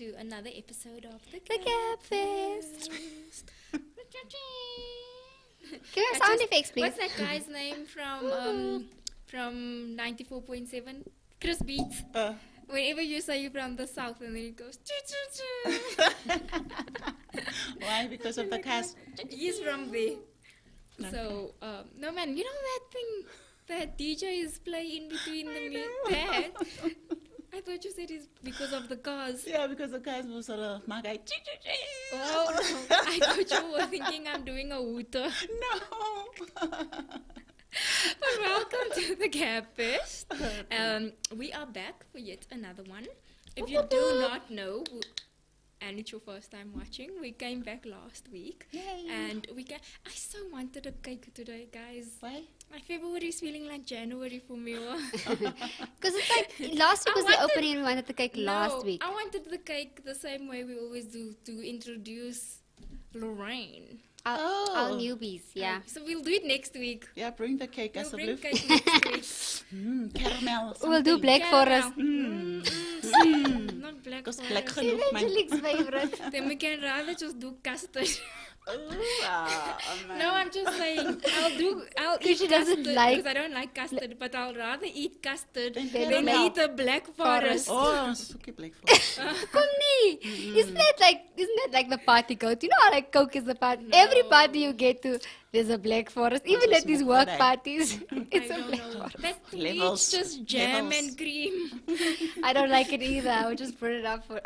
to another episode of the Gabfest. Give us I sound just- effects, please. What's that guy's name from 94.7? Chris Beats. Whenever you say you're from the south, and then it goes choo choo choo. Why? Because of the cast. He's from there. So no man, you know that thing that DJs play in between the that. I thought you said it's because of the cars. Yeah, because the cast was sort of my guy. Oh no, I thought you were thinking I'm doing a hooter. No. But welcome to the Gabfest. We are back for yet another one. If you do not know, and it's your first time watching, we came back last week. Yay. And I so wanted a cake today, guys. Why? My February is feeling like January for me. Because it's like last week I was the wanted- opening and we wanted the cake last week. I wanted the cake the same way we always do, to introduce Lorraine. Our newbies, yeah. So we'll do it next week. Yeah, bring the cake We'll as a bring lift. cake next week. Caramel. We'll do something. Black Forest. Not black Because forest. black genoeg, man. Angelic's favorite. Then we can rather just do custard. Man. No, I'm just saying I'll eat she doesn't custard like- because I don't like custard, but I'll rather eat custard Than than caramel. eat a black forest. Oh, suki black forest. Kumi, isn't that like the party goat? You know how like Coke is the party? Every party you get to, there's a Black Forest. Even a at these smoke work today. parties, I it's a don't Black know. Forest. That's Levels. it's just jam Levels. and cream. I don't like it either. I would just put it up for.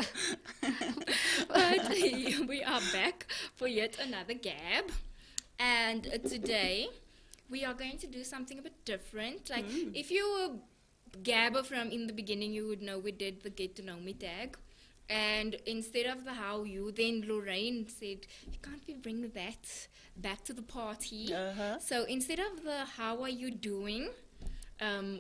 But we are back for yet another gab, and today we are going to do something a bit different. Like if you were gabber from in the beginning, you would know we did the get to know me tag. And instead of the how you, then Lorraine said, you can't be bringing that back to the party. So instead of the how are you doing,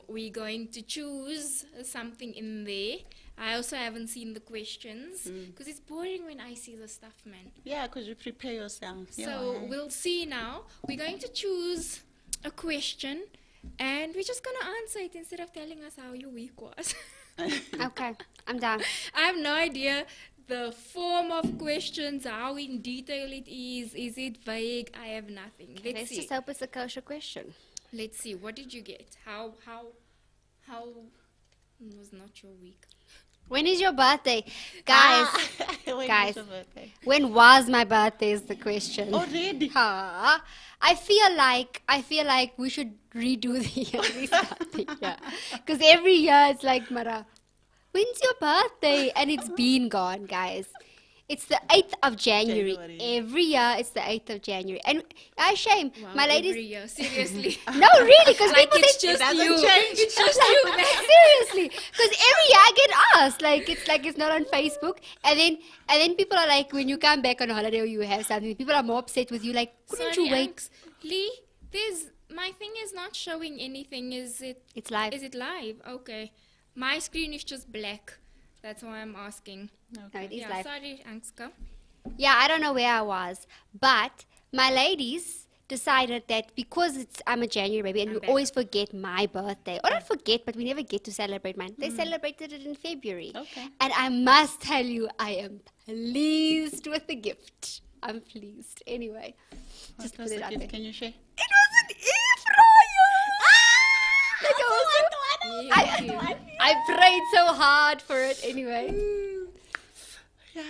we're going to choose something in there. I also haven't seen the questions because it's boring when I see the stuff, man. Yeah, because you prepare yourself. So we'll see now. We're going to choose a question and we're just going to answer it instead of telling us how your week was. Okay, I'm done. I have no idea the form of questions, how in detail it is it vague? I have nothing. Let's see. just hope it's a kosher question. Let's see. What did you get? How was not your week? When is your birthday? Guys, When guys. is your birthday? when was my birthday is the question. Already? I feel like we should redo the year, restart the year. Because every year it's like, Mara, when's your birthday? And it's been gone, guys. It's the 8th of January. January. Every year it's the 8th of January. And I shame, Wow, my ladies. every year, seriously. No, really, because Like people it's say, just doesn't you. change. It's just you. seriously, because every year I get asked, like it's not on Facebook, and then people are like, when you come back on holiday or you have something, people are more upset with you, like, couldn't Sorry, you wait? Anks. Lee, my thing is not showing anything. Is it It's live. Is it live? Okay. My screen is just black. That's why I'm asking. No, it is Yeah, live. sorry, Angska. Yeah, I don't know where I was, but my ladies decided that because I'm a January baby and we back. always forget my birthday, or not forget, but we never get to celebrate mine. They celebrated it in February. Okay. And I must tell you, I am pleased with the gift. I'm pleased. Anyway, just What was put it the out gift? there. Can you share? It was an air fryer! Like I prayed so hard for it anyway. Yeah.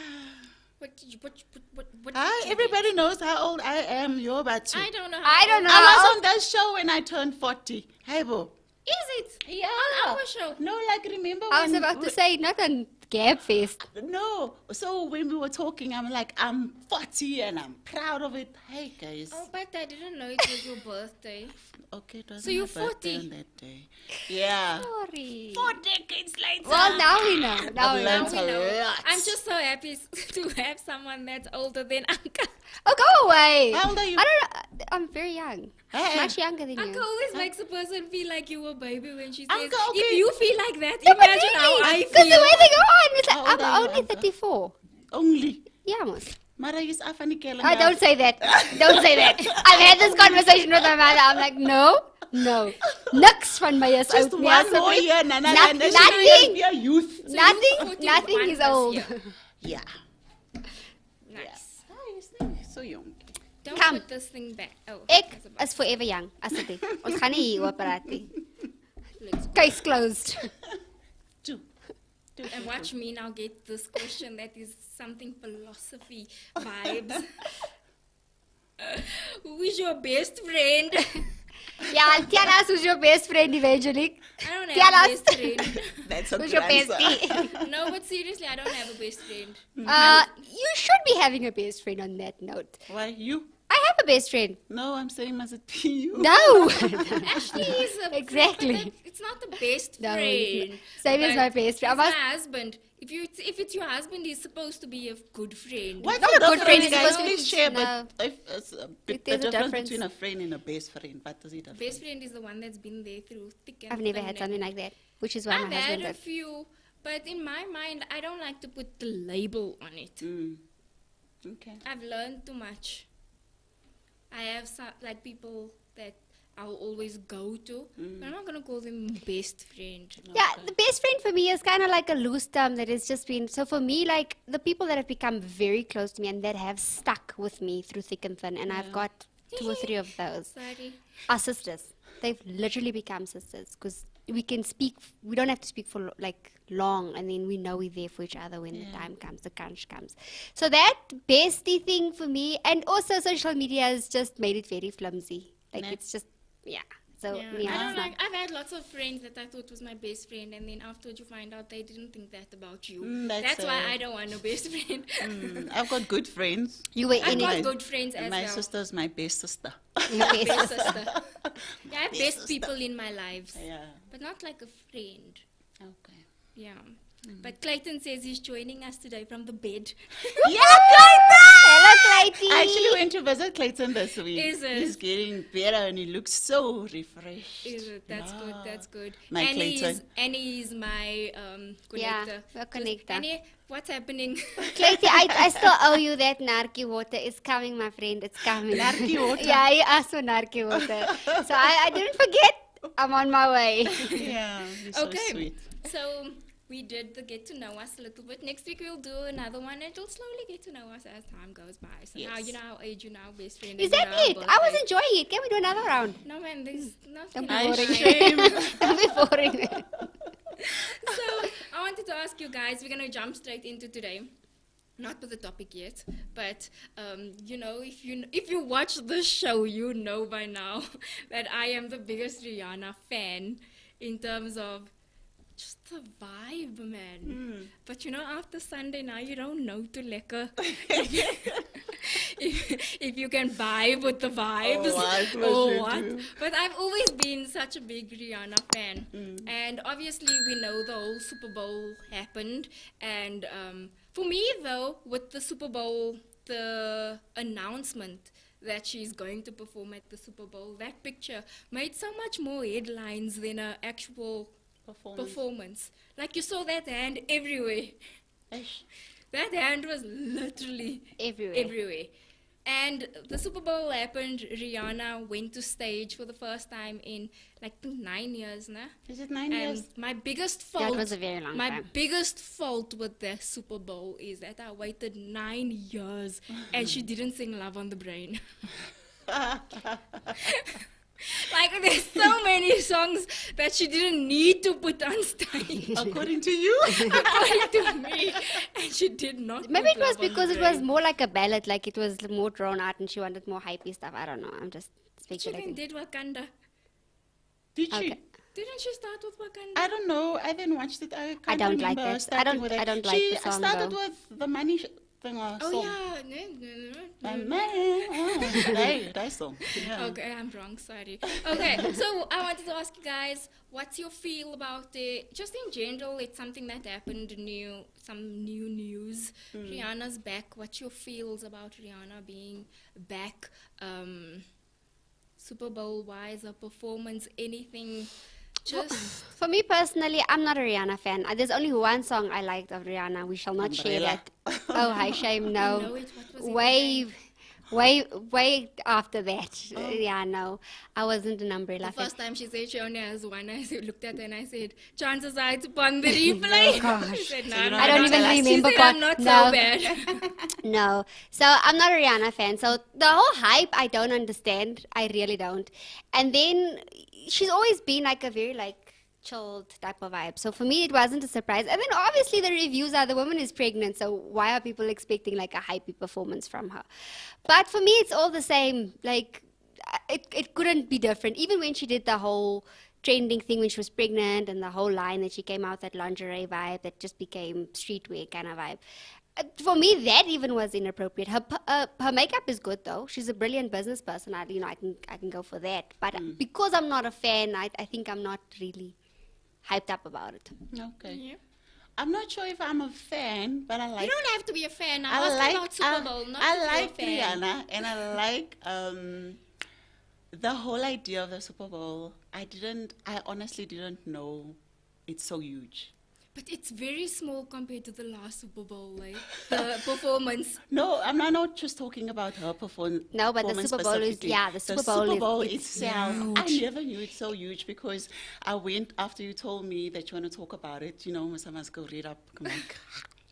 What did you what did Ah, you everybody knows how old I am. You're about to. get? I don't know. I don't know. I was on that show when I turned 40. Hey, bro. Is it? Yeah. On our show. No, like, remember I was when about to say, not on Gabfest. No. So when we were talking, I'm like, I'm 40 and I'm proud of it. Hey, guys. Oh, but I didn't know it was your birthday. Okay, it was So my you're birthday 40? on that day. Yeah. Sorry. 4 decades later. Well, now we know. Now we I've know. learned Now we know. lot. I'm just so happy to have someone that's older than Anka. Oh, go away. How old are you? I don't know. I'm very young. Hey. Much younger than Anka you. always makes a person feel like you were a baby when she says, Anka, okay. if you feel like that, Yeah, but imagine how I Because the feel. way they go on, it's How like, old are I'm you, only Anka? 34. Only. Yeah, almost. Mara is afanikela. I don't say that. Don't say that. I've had this conversation with my mother. I'm like, no. Niks van my is Just oud. one more year, Nana. and then she nothing. will be a youth. Nothing 41 is this old. year. Yeah. Nice. Oh, he's so young. Don't Come. put this thing back. Oh, Ek that's about- is forever young, asseblief. Ons gaan nie hieroor praat nie. Let's go. Case closed. Two. And watch me now get this question that is something philosophy vibes. Who is your best friend? Yeah, tell us who's your best friend eventually. I don't Tell have a us. best friend. That's a Who's good your answer. bestie? No, but seriously, I don't have a best friend. You should be having a best friend on that note. Why you? I have a best friend. No, I'm saying must it be you? No. Ashley is a Exactly. but it's not the best No, friend. same as but my best friend. He's I my husband. If it's your husband, he's supposed to be a good friend. What's Not the a good friend, difference, it's guys? supposed to Please be- share. no. But if the there's a difference difference. between a friend and a best friend, what does it have? Best friend is the one that's been there through thick and I've never thin had and- something like that, which is why I've my had husband a did. few, but in my mind, I don't like to put the label on it. Mm. Okay. I've learned too much. I have like people that I'll always go to, but I'm not gonna call them best friend. Yeah, the best friend for me is kind of like a loose term that has just been. So for me, like the people that have become very close to me and that have stuck with me through thick and thin, and I've got 2 or 3 of those, Sorry. are sisters. They've literally become sisters because we can speak. We don't have to speak for like long, and then we know we're there for each other when the time comes, the crunch comes. So that bestie thing for me, and also social media has just made it very flimsy. Like Yeah. it's just So Yeah, yeah, I don't it's not- like. I've had lots of friends that I thought was my best friend, and then afterwards you find out they didn't think that about you. That's why sad. I don't want a best friend. I've got good friends. You were I've in got it. good friends And as my well. sister's my best sister. Your best Best sister. sister. Yeah, I have Best best sister. people in my lives, Yeah. but not like a friend. Okay. Yeah. But Clayton says he's joining us today from the bed. Hello, Clayton. I actually went to visit Clayton this week. Is it? He's getting better and he looks so refreshed. Is it? That's good. Yeah. That's good. My Clayton. Annie is my connector. Yeah, your connector. Annie, what's happening? Clayton, I still owe you that narky water. It's coming, my friend. It's coming. Narky water? Yeah, you asked for narky water. So I didn't forget. I'm on my way. Yeah, he's so Okay. sweet. So we did the get to know us a little bit. Next week we'll do another one, and it'll slowly get to know us as time goes by. So now Yes. you know our age, you know our best friend. Is and you that know our it? I was birthday. enjoying it. Can we do another round? No man, there's nothing. Don't be I boring. shame. Don't be boring. So I wanted to ask you guys. We're gonna jump straight into today. Not with the topic yet, but you know, if you watch this show, you know by now that I am the biggest Rihanna fan in terms of just the vibe, man. But you know, after Sunday now, you don't know to lekker if you can vibe with the vibes what must or you what. do? But I've always been such a big Rihanna fan, and obviously we know the whole Super Bowl happened, and for me though, with the Super Bowl, the announcement that she's going to perform at the Super Bowl, that picture made so much more headlines than an actual performance. Like you saw that hand everywhere. Eish. That hand was literally Everywhere. And the Super Bowl happened. Rihanna went to stage for the first time in like 9 years, nah? Is it 9 And years? my biggest That fault, was a very long my time. biggest fault with the Super Bowl is that I waited 9 years and she didn't sing "Love on the Brain." Like there's so many songs that she didn't need to put on stage, According to you? according to me, and she did not. Maybe put it was Love on because the it was Brain. more like a ballad, like it was more drawn out and she wanted more hypey stuff. I don't know. I'm just She speculating. even did Wakanda. Did she? Okay. Didn't she start with Wakanda? I don't know. I didn't watch it. I can't don't like remember that. I starting don't- with I it. don't like She the song, started though. with the money thing or Oh song. yeah. The money. That song. Yeah. Okay, I'm wrong. Sorry. Okay, so I wanted to ask you guys, what's your feel about it? Just in general, it's something that happened some new news. Rihanna's back. What's your feels about Rihanna being back? Super Bowl wise, her performance, anything? Just For me personally, I'm not a Rihanna fan. There's only one song I liked of Rihanna. We shall not share Umbrella. that. Oh, hi, shame, know no. it. What was it Wave. way after that. Yeah, no, I wasn't an umbrella The fan. first time she said she only has one, I looked at her and I said, chances are it's upon the replay. gosh. She said, no, So you don't I don't even tell us. remember. She said, I'm not no, so bad. no. So I'm not a Rihanna fan. So the whole hype, I don't understand. I really don't. And then she's always been like a very like chilled type of vibe. So for me, it wasn't a surprise. And then obviously the reviews are the woman is pregnant. So why are people expecting like a hypey performance from her? But for me, it's all the same. Like it couldn't be different. Even when she did the whole trending thing when she was pregnant and the whole line that she came out, that lingerie vibe that just became streetwear kind of vibe. For me, that even was inappropriate. Her makeup is good though. She's a brilliant business person. I can go for that. But because I'm not a fan, I think I'm not really hyped up about it. Okay. Yeah. I'm not sure if I'm a fan, but I like. You don't have to be a fan. I I'm asking like. about Super Bowl, not I if like you're a fan. Rihanna, and I like the whole idea of the Super Bowl. I honestly didn't know it's so huge. But it's very small compared to the last Super Bowl, like the performance. No, I'm not just talking about her performance. No, but the Super Bowl is the Super Bowl is itself. huge. I never knew it's so huge because I went after you told me that you want to talk about it. You know, I must go read up. I'm like,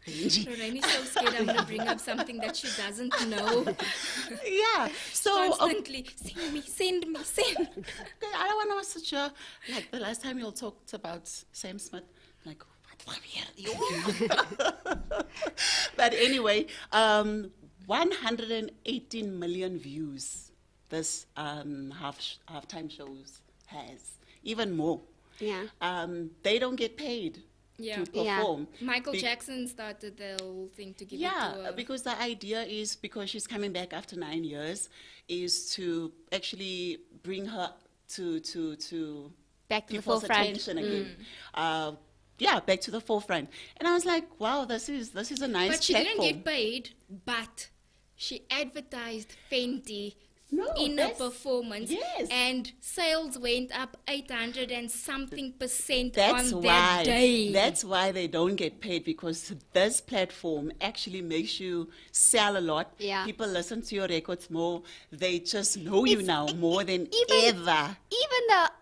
Lorraine's so scared I'm going to bring up something that she doesn't know. yeah. So Constantly, send me. I don't want to such a like the last time you all talked about Sam Smith. I'm like, what you? But anyway, 118 million views this halftime shows has, even more. Yeah. They don't get paid Yeah. to perform. Michael Jackson started the whole thing to give it to Yeah, her. because the idea is, because she's coming back after 9 years, is to actually bring her to Back to the people's forefront. attention again. Back to the forefront. And I was like, wow, this is a nice But she platform. didn't get paid, but she advertised Fenty No, in a that's- performance. yes. And sales went up 800 and something percent That's on why. that day. That's why they don't get paid, because this platform actually makes you sell a lot. Yeah. People listen to your records more. They just know you now more than ever.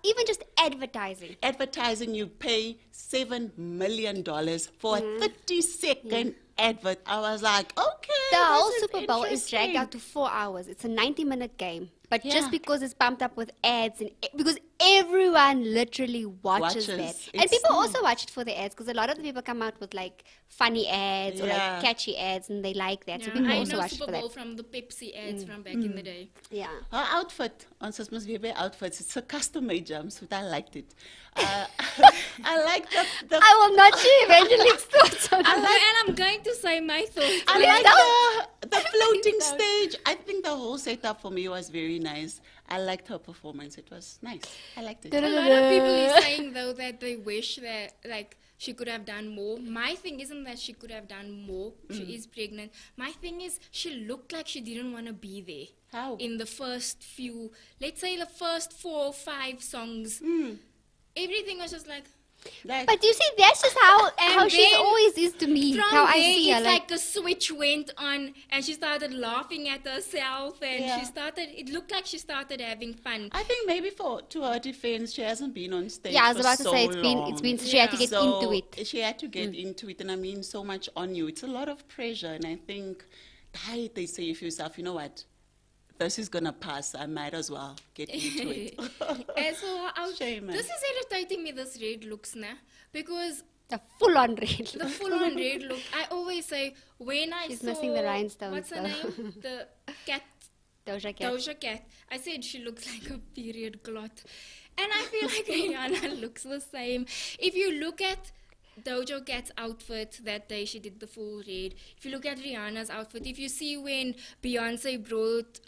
Even just advertising. Advertising, you pay $7 million for a 30-second advert. I was like, okay. The whole this is Super Bowl is dragged interesting. out to 4 hours. It's a 90-minute game. But Yeah. just because it's pumped up with ads, and because everyone literally watches that. And It's- people also watch it for the ads, because a lot of the people come out with like funny ads or Yeah. like catchy ads, and they like that. So Yeah, people I also know watch it Super for Bowl that. from the Pepsi ads from back in the day. Yeah. Her outfit, on Christmas Baby outfits, it's a custom-made jumpsuit. I liked it. I like the I will not share Evangelique's thoughts on No, that. and I'm going to say my thoughts. I Please like the floating don't. stage. I think the whole setup for me was very nice. I liked her performance. It was nice. I liked it. A lot of people are saying though that they wish that like she could have done more. My thing isn't that she could have done more. She is pregnant. My thing is she looked like she didn't want to be there. How? In the first few, let's say the first 4 or 5 songs, everything was just like. Like, But you see, that's just how And she's then always is to me. From How there, I see her. it's like a switch went on, and she started laughing at herself, and Yeah. she started. It looked like she started having fun. I think maybe to her defense, she hasn't been on stage. Yeah, I was for about to so say it's long. been she had to get So into it. She had to get into it, and I mean, so much on you. It's a lot of pressure, and I think, they say if yourself, you know what, this is gonna pass. I might as well get into it. And so Shame, man. this is irritating me. This red looks now because The full-on red. the full-on red look. I always say when I She's saw missing the rhinestones, what's her though. name, the cat. Doja Cat. Doja Cat. I said she looks like a period cloth. And I feel like Rihanna looks the same. If you look at Doja Cat's outfit that day, she did the full red. If you look at Rihanna's outfit, if you see when Beyonce brought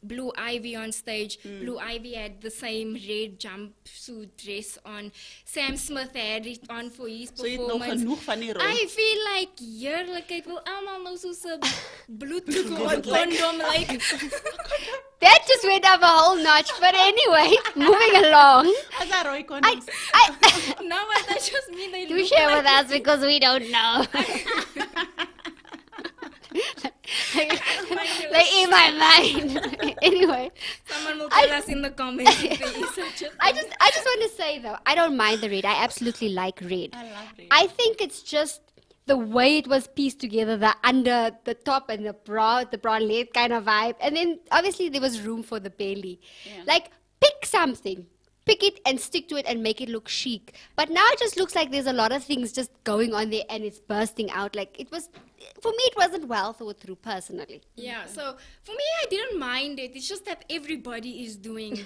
Blue Ivy on stage, Blue Ivy had the same red jumpsuit dress on. Sam Smith had it on for his So jy het nog performance. genoeg van die rol. I feel like heerlikheid wil almal nou soos 'n bloedkondom like. That just went up a whole notch. But anyway, moving along. As a rooi condoms. No, but that just mean they Do look share like with us because we don't know. like in my mind. Anyway, Someone will tell us in the comments if there is such a thing. I just want to say though, I don't mind the red. I absolutely like red. I love it. I think it's just the way it was pieced together, the under, the top, and the bralette kind of vibe. And then obviously there was room for the belly. Yeah. Like, pick something. Pick it and stick to it and make it look chic. But now it just looks like there's a lot of things just going on there and it's bursting out. Like, it was, for me, it wasn't well thought through personally. Yeah, so for me, I didn't mind it. It's just that everybody is doing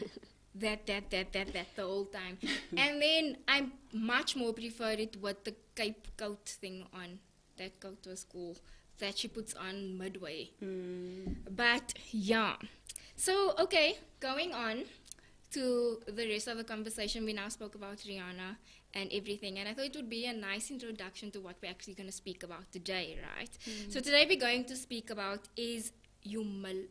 that the whole time. And then I much more preferred it with the cape coat thing on. That coat was cool. That she puts on midway. But yeah. So, okay, going on to the rest of the conversation. We now spoke about Rihanna and everything, and I thought it would be a nice introduction to what we're actually going to speak about today, right? So today we're going to speak about is humanity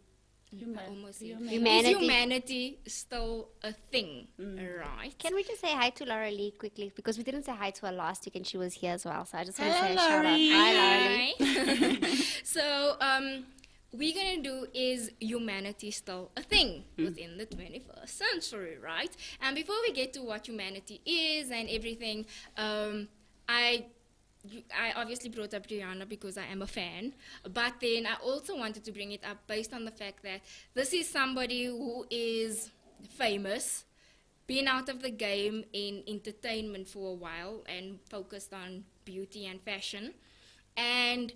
still a thing, right? Can we just say hi to Laura Lee quickly? Because we didn't say hi to her last week and she was here as well. So I just want to say a shout out. Hi, Laura Lee. So, we're going to do is humanity still a thing within the 21st century, right? And before we get to what humanity is and everything, I obviously brought up Rihanna because I am a fan, but then I also wanted to bring it up based on the fact that this is somebody who is famous, been out of the game in entertainment for a while and focused on beauty and fashion, and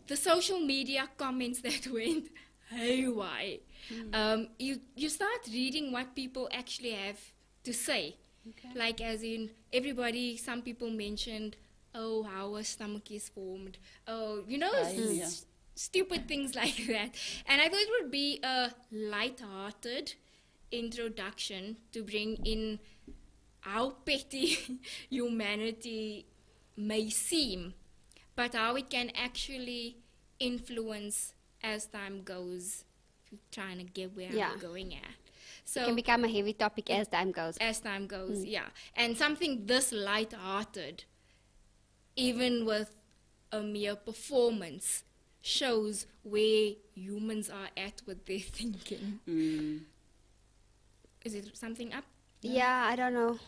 the social media comments that went haywire. You start reading what people actually have to say. Okay. Like as in some people mentioned, oh, how a stomach is formed. Oh, stupid things like that. And I thought it would be a light-hearted introduction to bring in how petty humanity may seem, but how it can actually influence as time goes, trying to get where I'm going at. So it can become a heavy topic as time goes. As time goes, yeah. And something this light-hearted, even with a mere performance, shows where humans are at with their thinking. Is it something up? Yeah, I don't know.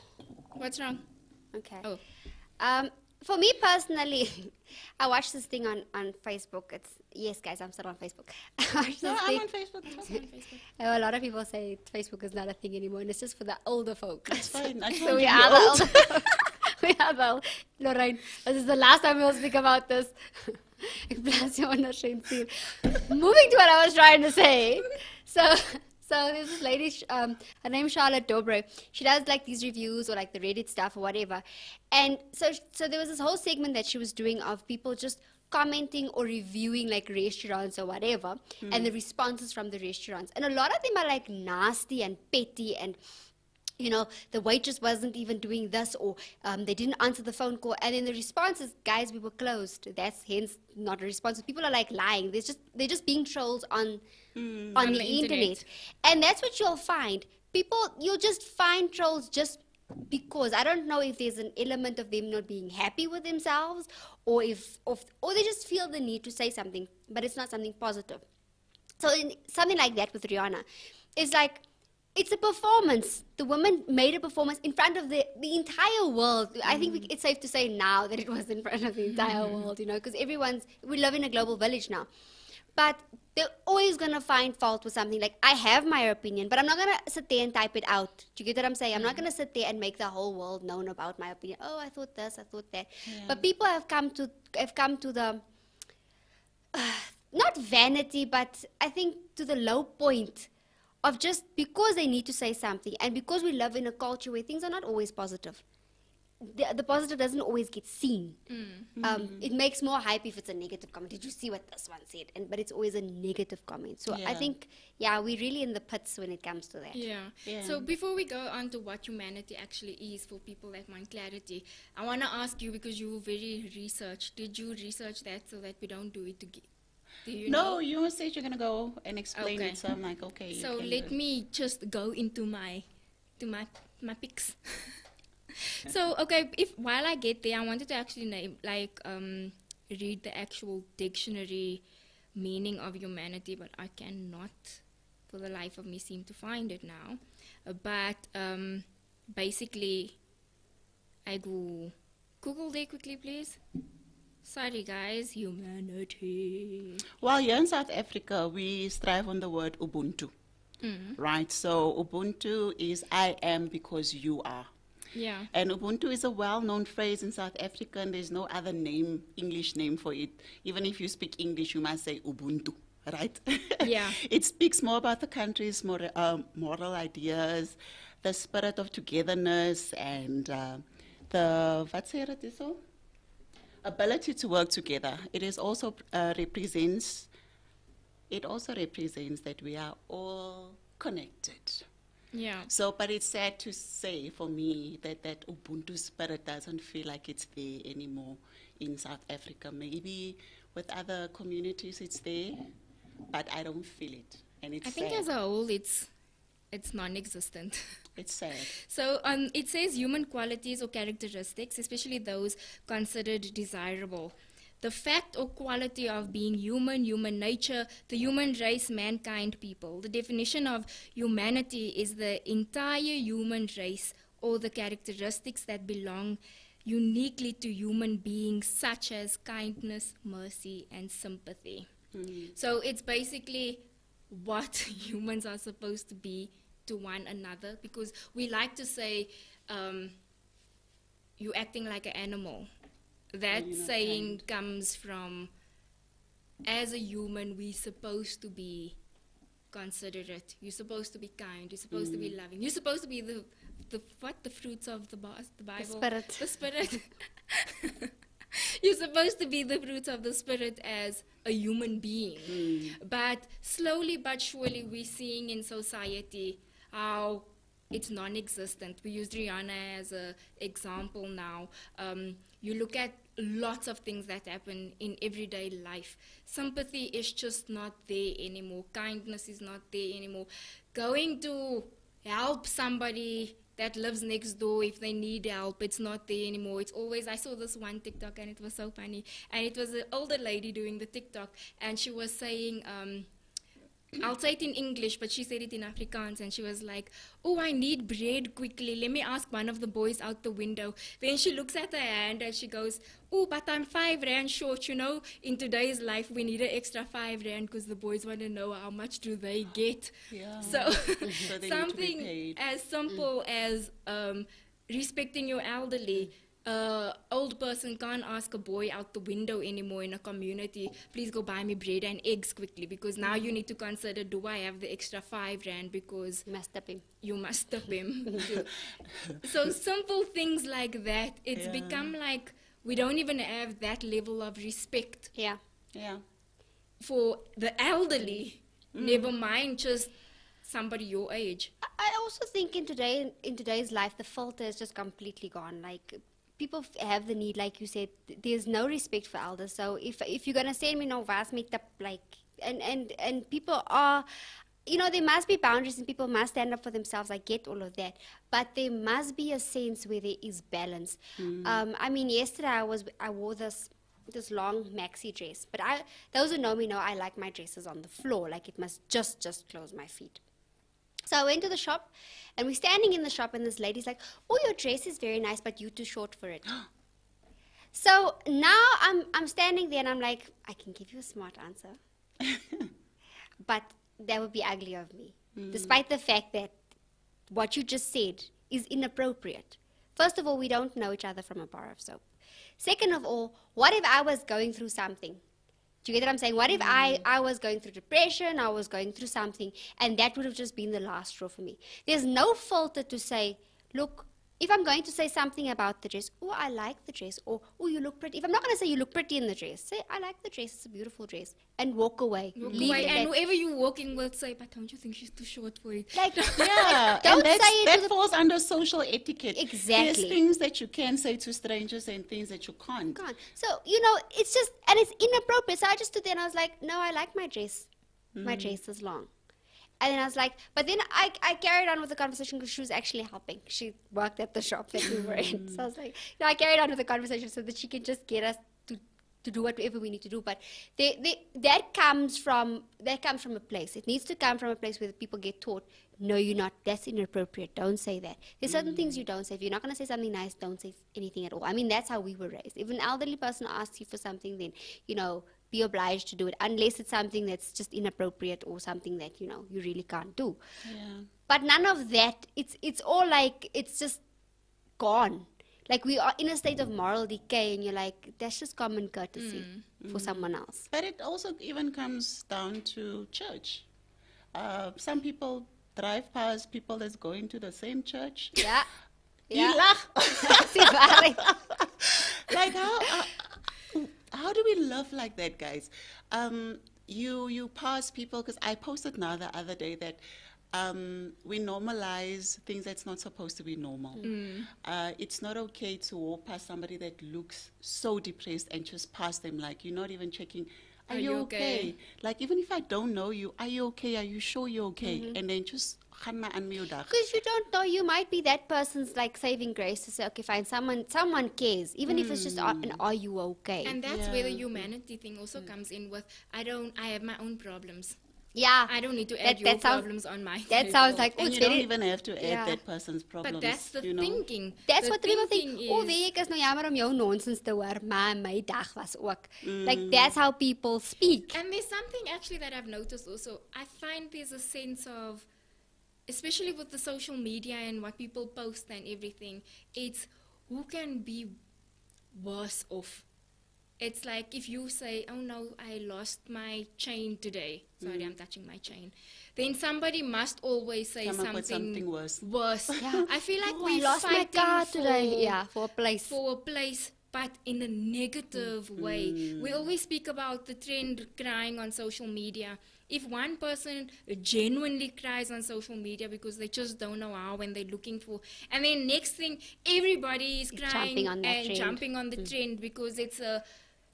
What's wrong? Okay. Oh. For me personally, I watched this thing on Facebook. Yes, guys, I'm still on Facebook. I'm on Facebook. A lot of people say Facebook is not a thing anymore, and it's just for the older folks. That's fine. I So told we you are you're the old. older. We are the old. Lorraine, this is the last time we'll speak about this. Moving to what I was trying to say. So there's this lady, her name's Charlotte Dobre. She does like these reviews or like the Reddit stuff or whatever. And so there was this whole segment that she was doing of people just commenting or reviewing like restaurants or whatever, and the responses from the restaurants. And a lot of them are like nasty and petty and, the waitress wasn't even doing this, or they didn't answer the phone call. And then the response is, guys, we were closed. That's hence not a response. People are like lying. They're just being trolls on the internet. And that's what you'll find. You'll just find trolls just because. I don't know if there's an element of them not being happy with themselves, or they just feel the need to say something, but it's not something positive. So something like that with Rihanna, it's like, it's a performance. The woman made a performance in front of the entire world. I think it's safe to say now that it was in front of the entire world, because we live in a global village now. But they're always going to find fault with something. Like, I have my opinion, but I'm not going to sit there and type it out. Do you get what I'm saying? I'm not going to sit there and make the whole world known about my opinion. Oh, I thought this, I thought that. Yeah. But people have come to the, not vanity, but I think to the low point of just because they need to say something, and because we live in a culture where things are not always positive. The positive doesn't always get seen. It makes more hype if it's a negative comment. Did you see what this one said? But it's always a negative comment. So I think, we're really in the pits when it comes to that. Yeah. So before we go on to what humanity actually is, for people that want clarity, I want to ask you, because you were very researched, did you research that so that we don't do it again? No, you said you're going to go and explain it. So I'm like, okay. So let me just go into my picks. So, okay, while I get there, I wanted to actually read the actual dictionary meaning of humanity, but I cannot for the life of me seem to find it now. But basically, I go Google there quickly, please. Sorry, guys. Humanity. Well, here in South Africa, we strive on the word Ubuntu, right? So Ubuntu is I am because you are. Yeah. And Ubuntu is a well-known phrase in South Africa, and there's no other name, English name for it. Even if you speak English, you must say Ubuntu, right? Yeah. It speaks more about the country's moral ideas, the spirit of togetherness, and the ability to work together. It is also represents. It also represents that we are all connected. Yeah. So, but it's sad to say for me that Ubuntu spirit doesn't feel like it's there anymore in South Africa. Maybe with other communities it's there, but I don't feel it, and it's I think sad. as a whole, it's non-existent. It's sad. So it says human qualities or characteristics, especially those considered desirable. The fact or quality of being human, human nature, the human race, mankind, people. The definition of humanity is the entire human race or the characteristics that belong uniquely to human beings, such as kindness, mercy, and sympathy. So it's basically what humans are supposed to be to one another, because we like to say you're acting like an animal. That You're not saying kind. comes from, as a human, we're supposed to be considerate. You're supposed to be kind. You're supposed to be loving. You're supposed to be the fruits of the Bible. Spirit. The spirit. You're supposed to be the fruits of the spirit as a human being. But slowly but surely, we're seeing in society how it's non-existent. We use Rihanna as an example now. You look at lots of things that happen in everyday life. Sympathy is just not there anymore. Kindness is not there anymore. Going to help somebody that lives next door if they need help, it's not there anymore. It's always, I saw this one TikTok and it was so funny. And it was an older lady doing the TikTok, and she was saying, I'll say it in English, but she said it in Afrikaans, and she was like, oh, I need bread quickly. Let me ask one of the boys out the window. Then she looks at her hand and she goes, oh, but I'm 5 rand short. You know, in today's life, we need an extra 5 rand because the boys want to know how much do they get. Yeah. So, So they need to be something paid. as simple as respecting your elderly. Old person can't ask a boy out the window anymore in a community, please go buy me bread and eggs quickly, because now you need to consider, do I have the extra 5 rand, because Messed up him. you must tip him. So simple things like that, it's Yeah. become like we don't even have that level of respect Yeah. Yeah. for the elderly, never mind just somebody your age. I also think in today's life, the filter is just completely gone. Like, people have the need, like you said, there's no respect for elders. So if you're gonna send me no vas meet up, like, and people are, you know, there must be boundaries and people must stand up for themselves. I get all of that, but there must be a sense where there is balance. I mean, yesterday I wore this long maxi dress, but those who know me know I like my dresses on the floor, like it must just close my feet. So I went to the shop, and we're standing in the shop, and this lady's like, oh, your dress is very nice, but you're too short for it. So now I'm standing there, and I'm like, I can give you a smart answer, but that would be ugly of me, despite the fact that what you just said is inappropriate. First of all, we don't know each other from a bar of soap. Second of all, what if I was going through something? Do you get what I'm saying? What if I was going through depression, I was going through something, and that would have just been the last straw for me? There's no filter to say, look, if I'm going to say something about the dress, oh, I like the dress, or oh, you look pretty. If I'm not going to say you look pretty in the dress, say, I like the dress, it's a beautiful dress, and walk away. Walk Leave away, it and at- whoever you're walking with say, but don't you think she's too short for it? like, Yeah, don't and say it that to the falls under social etiquette. Exactly. There's things that you can say to strangers and things that you can't. God. So, you know, it's just, and it's inappropriate. So I just stood there and I was like, no, I like my dress. My dress is long. And then I was like, but then I carried on with the conversation because she was actually helping. She worked at the shop that we were in. So I was like, no, I carried on with the conversation so that she could just get us to to do whatever we need to do. But that comes from a place. It needs to come from a place where people get taught, no, you're not. That's inappropriate. Don't say that. There's certain things you don't say. If you're not going to say something nice, don't say anything at all. I mean, that's how we were raised. If an elderly person asks you for something, then, be obliged to do it, unless it's something that's just inappropriate or something that, you really can't do. Yeah. But none of that, it's all like, it's just gone. Like, we are in a state of moral decay, and you're like, that's just common courtesy for someone else. But it also even comes down to church. Some people drive past people that's going to the same church. Yeah. You laugh. Like, how do we love like that, guys? You pass people, because I posted now the other day that we normalize things that's not supposed to be normal. It's not okay to walk past somebody that looks so depressed and just pass them, like you're not even checking, are you okay? Like, even if I don't know you, are you okay? Are you sure you're okay? And then just because you don't know, you might be that person's like saving grace to say, okay, fine, someone cares, even if it's just an are you okay? And that's where the humanity thing also comes in with, I have my own problems. Yeah, I don't need to add your problems on my That table. sounds like, and you don't even have to add that person's problems. But that's the thinking. That's the what people think. thinking Oh, is- weet ek is nou jammer om jou nonsens te hoor, maar my dag was ook. Like, that's how people speak. And there's something actually that I've noticed also. I find there's a sense of, especially with the social media and what people post and everything, it's who can be worse off. It's like if you say, oh no, I lost my chain today. Sorry, I'm touching my chain. Then somebody must always say Come up with something worse. Yeah. I feel like I we lost my fighting car for, today. Yeah, for a place. for a place, but in a negative way. We always speak about the trend crying on social media. If one person genuinely cries on social media because they just don't know how and they're looking for, and then next thing, everybody is crying Jumping on that and trend. jumping on the trend because it's a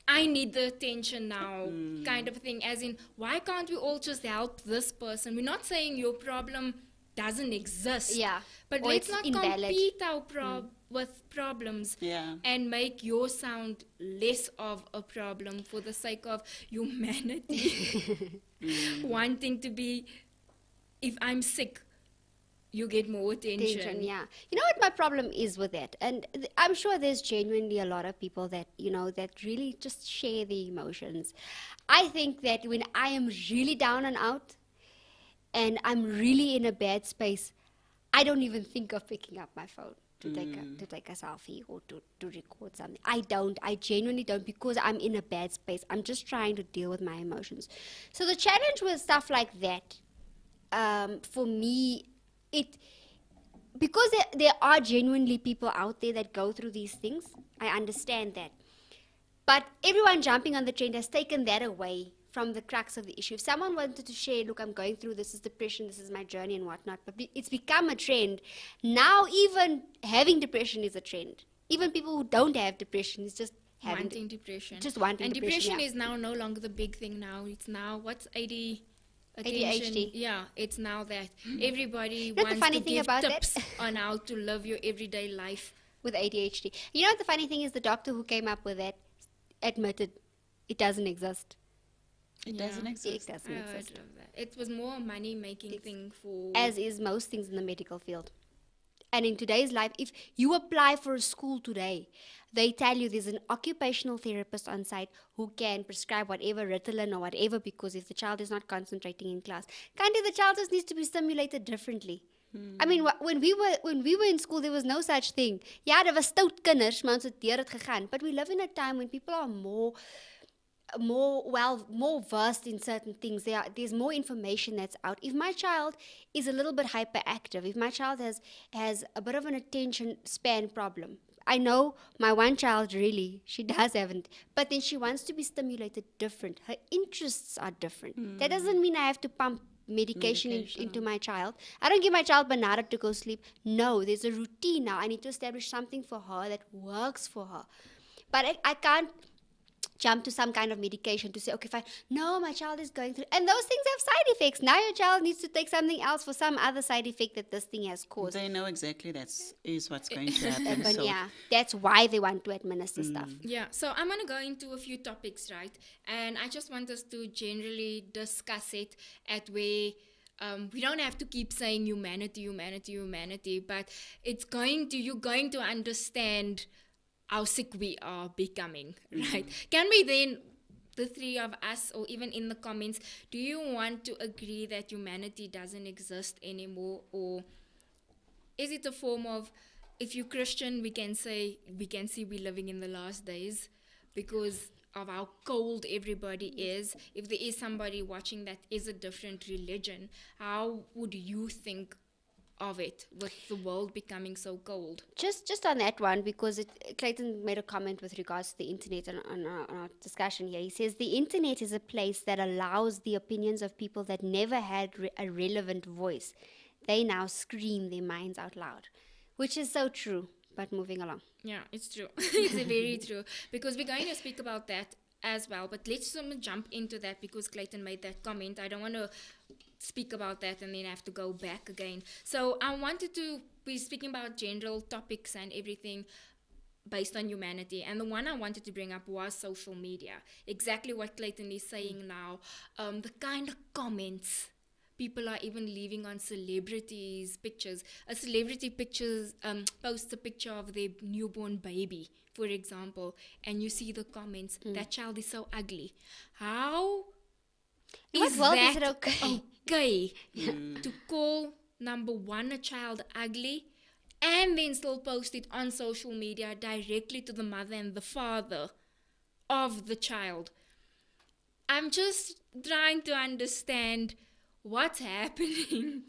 I need the attention now kind of thing. As in, why can't we all just help this person? We're not saying your problem doesn't exist. Yeah. But Or let's it's not invalid. compete with problems Yeah. and make your sound less of a problem for the sake of humanity wanting to be, if I'm sick, you get more attention. Yeah. You know what my problem is with that? And I'm sure there's genuinely a lot of people that, that really just share the emotions. I think that when I am really down and out and I'm really in a bad space, I don't even think of picking up my phone to take a selfie or to record something. I genuinely don't, because I'm in a bad space. I'm just trying to deal with my emotions. So the challenge with stuff like that, for me, because there are genuinely people out there that go through these things, I understand that. But everyone jumping on the trend has taken that away from the crux of the issue. If someone wanted to share, look, I'm going through this is depression, this is my journey and whatnot, but it's become a trend. Now even having depression is a trend. Even people who don't have depression is just Wanting depression. Just wanting and depression, yeah. is now no longer the big thing now. It's now, what's attention? ADHD. Yeah, it's now that everybody know the wants funny to thing give about that? tips on how to live your everyday life. with ADHD. You know what the funny thing is? The doctor who came up with that admitted it doesn't exist. It doesn't exist. It doesn't I exist. heard of that. It was more a money-making thing for... As is most things in the medical field. And in today's life, if you apply for a school today, they tell you there's an occupational therapist on site who can prescribe whatever, Ritalin or whatever, because if the child is not concentrating in class, kind of the child just needs to be stimulated differently. I mean, when we were in school, there was no such thing. Ja, daar was stout kinders, maar ons het deur het gegaan. But we live in a time when people are more versed in certain things. There's more information that's out. If my child is a little bit hyperactive, if my child has a bit of an attention span problem, I know my one child really, she does haven't, but then she wants to be stimulated different. Her interests are different. That doesn't mean I have to pump medication into my child. I don't give my child banana to go sleep. No, there's a routine now. I need to establish something for her that works for her. But I can't jump to some kind of medication to say, okay, fine, no, my child is going through, and those things have side effects. Now your child needs to take something else for some other side effect that this thing has caused. They know exactly is what's going to happen. But So yeah, that's why they want to administer stuff. Yeah, so I'm going to go into a few topics, right? And I just want us to generally discuss it at where we don't have to keep saying humanity, but you're going to understand how sick we are becoming, right? Can we then, the three of us, or even in the comments, do you want to agree that humanity doesn't exist anymore? Or is it a form of, if you're Christian, we can see we're living in the last days because of how cold everybody is? If there is somebody watching that is a different religion, how would you think of it with the world becoming so cold? Just on that one, because Clayton made a comment with regards to the internet on our discussion here. He says the internet is a place that allows the opinions of people that never had a relevant voice. They now scream their minds out loud, which is so true. But moving along. Yeah, it's true. It's very true. Because we're going to speak about that as well. But let's jump into that because Clayton made that comment. I don't want to speak about that and then have to go back again. So I wanted to be speaking about general topics and everything based on humanity. And the one I wanted to bring up was social media. Exactly what Clayton is saying now. The kind of comments people are even leaving on celebrities' pictures. A celebrity posts a picture of their newborn baby, for example, and you see the comments, that child is so ugly. How Is it okay to call, number one, a child ugly and then still post it on social media directly to the mother and the father of the child? I'm just trying to understand what's happening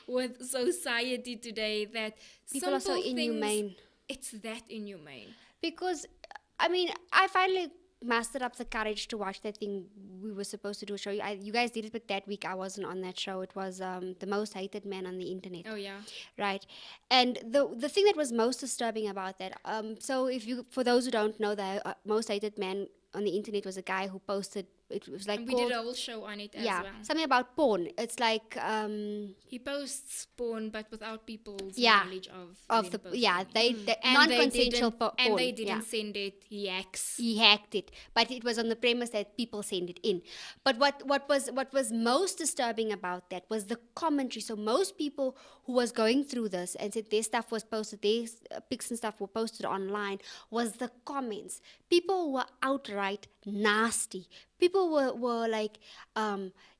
with society today, that people are so inhumane. It's that inhumane. Because, I mean, I finally mustered up the courage to watch that thing we were supposed to do a show. You guys did it, but that week I wasn't on that show. It was The Most Hated Man on the Internet. Oh, yeah. Right. And the thing that was most disturbing about that, so for those who don't know, the Most Hated Man on the Internet was a guy who posted, it was like, and we did a whole show on it as well. Something about porn. It's like he posts porn, but without people's Yeah. knowledge of the when he they non-consensual porn. and they didn't send it. He hacked it, but it was on the premise that people send it in. But what was most disturbing about that was the commentary. So most people who was going through this and said their stuff was posted, their pics and stuff were posted online, was the comments. People were outright nasty. People were like,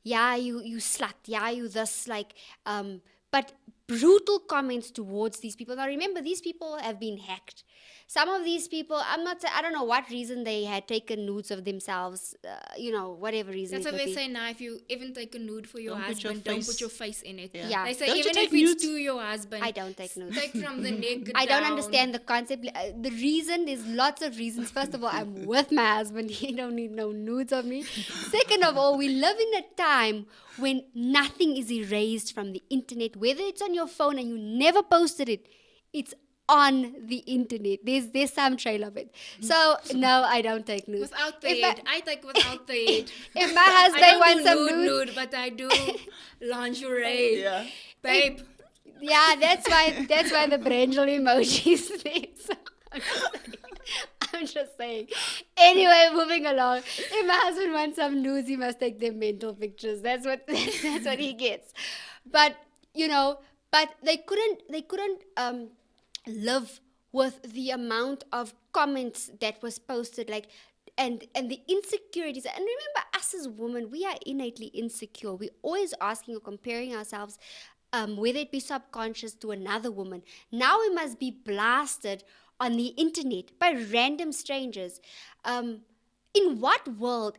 yeah, you slut, yeah, you this, like, but brutal comments towards these people. Now remember, these people have been hacked. Some of these people, I don't know what reason they had taken nudes of themselves, whatever reason. That's what they say now. If you even take a nude for your husband, don't put your face in it. Yeah. They say Don't even you if take it's nudes? to your husband, I don't take nudes. take from the neck I don't down. understand the concept. The reason, there's lots of reasons. First of all, I'm with my husband. He don't need no nudes of me. Second of all, we live in a time when nothing is erased from the internet. Whether it's on your phone and you never posted it, it's on the internet. There's some trail of it. So no, I don't take nudes. Without the head. I take without the head. If my husband wants some nude, but I do lingerie. Yeah. Babe. Yeah, that's why the Brangel emoji is there. So I'm just saying. Anyway, moving along. If my husband wants some nudes, he must take them mental pictures. That's what he gets. But they couldn't live with the amount of comments that was posted, like, and the insecurities. And remember, us as women, we are innately insecure. We're always asking or comparing ourselves, whether it be subconscious, to another woman. Now we must be blasted on the internet by random strangers. In what world,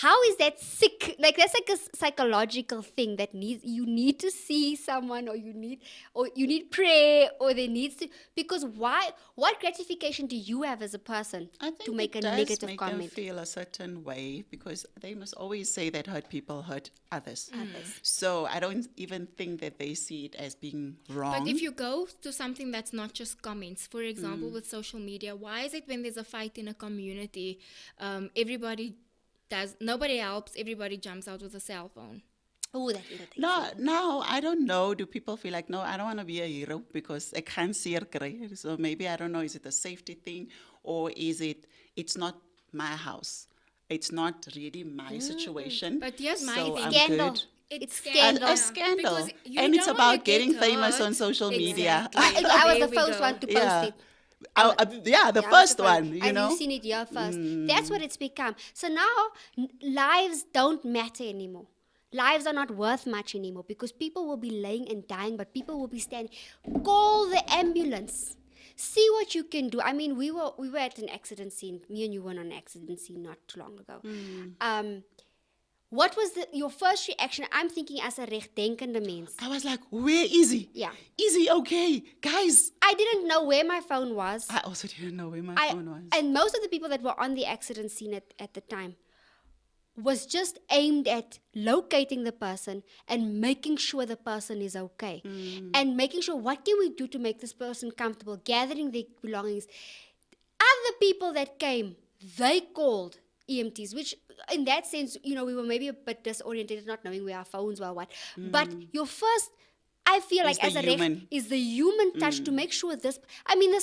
how is that sick? Like that's like a psychological thing that you need to see someone, or you need prayer, or there needs to, because why? What gratification do you have as a person I to think make it a does negative make them comment? feel a certain way because they must always say that hurt people hurt others. Others. So I don't even think that they see it as being wrong. But if you go to something that's not just comments, for example, with social media, why is it when there's a fight in a community, nobody helps, everybody jumps out with a cell phone? Oh, that irritates No, me. now I don't know. Do people feel like, no, I don't want to be a hero because I can't see her cry. So maybe, I don't know, is it a safety thing or is it, it's not my house. It's not really my situation. But here's my so thing. I'm Scandal. good. It's A, scandal. a scandal. Because you And it's don't wanna about getting get famous on hurt. social media. Exactly. I was There the we first go. one to post Yeah. it. The Yeah, I was first the one, you and know. you've seen it here first. That's what it's become. So now lives don't matter anymore. Lives are not worth much anymore because people will be laying and dying, but people will be standing. Call the ambulance. See what you can do. I mean, we were at an accident scene. Me and you were on an accident scene not too long ago. What was your first reaction? I'm thinking as a rechtdenkende mens. I was like, where is he? Yeah. Is he okay? Guys, I didn't know where my phone was. I also didn't know where my phone was. And most of the people that were on the accident scene at the time was just aimed at locating the person and making sure the person is okay. And making sure, what can we do to make this person comfortable, gathering their belongings. Other people that came, they called EMTs, which in that sense, we were maybe a bit disoriented, not knowing where our phones were, what. But your first, I feel like the as a human. ref, is the human touch to make sure this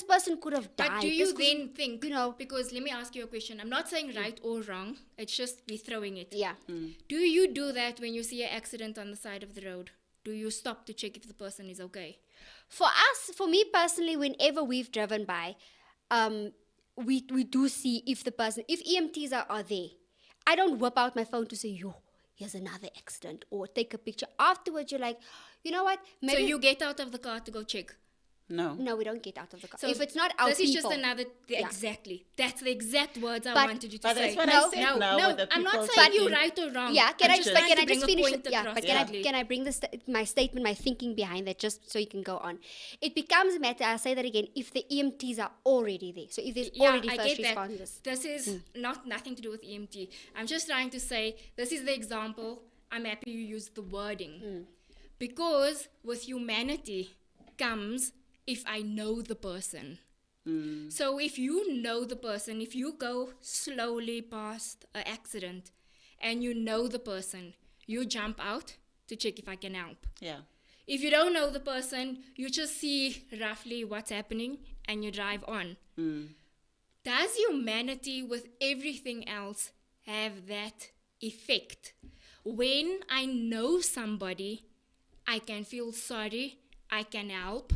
person could have died. But do you This person- then think, because let me ask you a question. I'm not saying right or wrong. It's just we throwing it. Yeah. Do you do that when you see an accident on the side of the road? Do you stop to check if the person is okay? For me personally, whenever we've driven by, we do see if EMTs are there. I don't whip out my phone to say, yo, here's another accident, or take a picture. Afterwards, you're like, you know what? So you get out of the car to go check. No. No, we don't get out of the car. So if it's not our this people. is just another. Yeah. Exactly. That's the exact words I But- wanted you to But say. that's what No, I said no, now no. with the I'm not people saying you taking- right or wrong. Yeah, can I'm I just trying to finish? bring a Yeah, point across, but exactly. can I bring my statement, my thinking behind that, just so you can go on? It becomes a matter. I'll say that again. If the EMTs are already there, so if there's already I first get that. responders. This is nothing to do with EMT. I'm just trying to say this is the example. I'm happy you used the wording. Because with humanity comes if I know the person. So if you know the person, if you go slowly past an accident and you know the person, you jump out to check if I can help. Yeah. If you don't know the person, you just see roughly what's happening and you drive on. Does humanity with everything else have that effect? When I know somebody, I can feel sorry, I can help.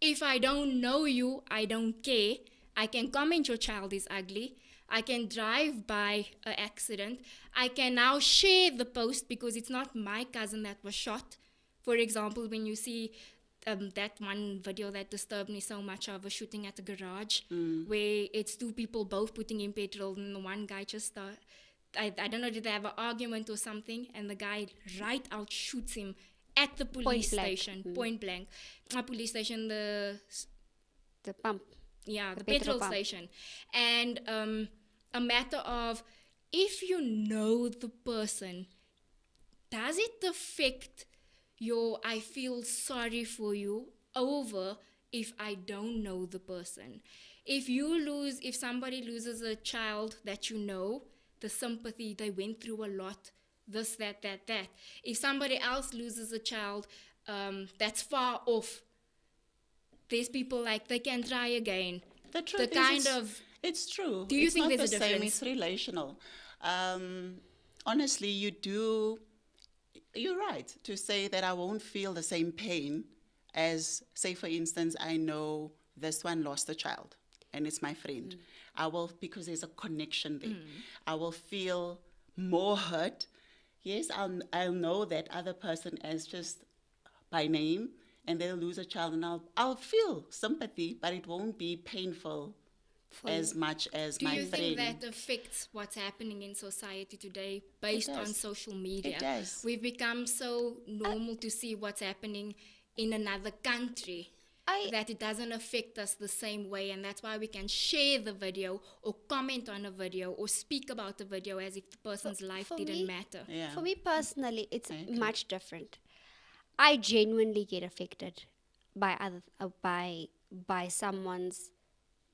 If I don't know you, I don't care. I can comment your child is ugly. I can drive by an accident. I can now share the post because it's not my cousin that was shot. For example, when you see that one video that disturbed me so much of a shooting at the garage, where it's two people both putting in petrol and the one guy just, I don't know, did they have an argument or something, and the guy right out shoots him at the police Point blank. station, point blank. Police station, The pump. the petrol petrol pump. station. And a matter of, if you know the person, does it affect your I feel sorry for you over if I don't know the person? If somebody loses a child that you know, the sympathy, they went through a lot, this, that. If somebody else loses a child that's far off, there's people like, they can try again. The truth it's true. Do you It's think not there's the a same, difference? It's relational. Honestly, you're right to say that I won't feel the same pain as, say, for instance, I know this one lost a child and it's my friend. I will, because there's a connection there. I will feel more hurt. Yes, I'll know that other person as just by name, and they'll lose a child, and I'll feel sympathy, but it won't be painful as much as Do my you think friend. that affects what's happening in society today based on does. social media? It does. We've become so normal to see what's happening in another country I that it doesn't affect us the same way, and that's why we can share the video or comment on a video or speak about the video as if the person's life for didn't me- matter. Yeah. For me personally, it's I agree. much different. I genuinely get affected by by someone's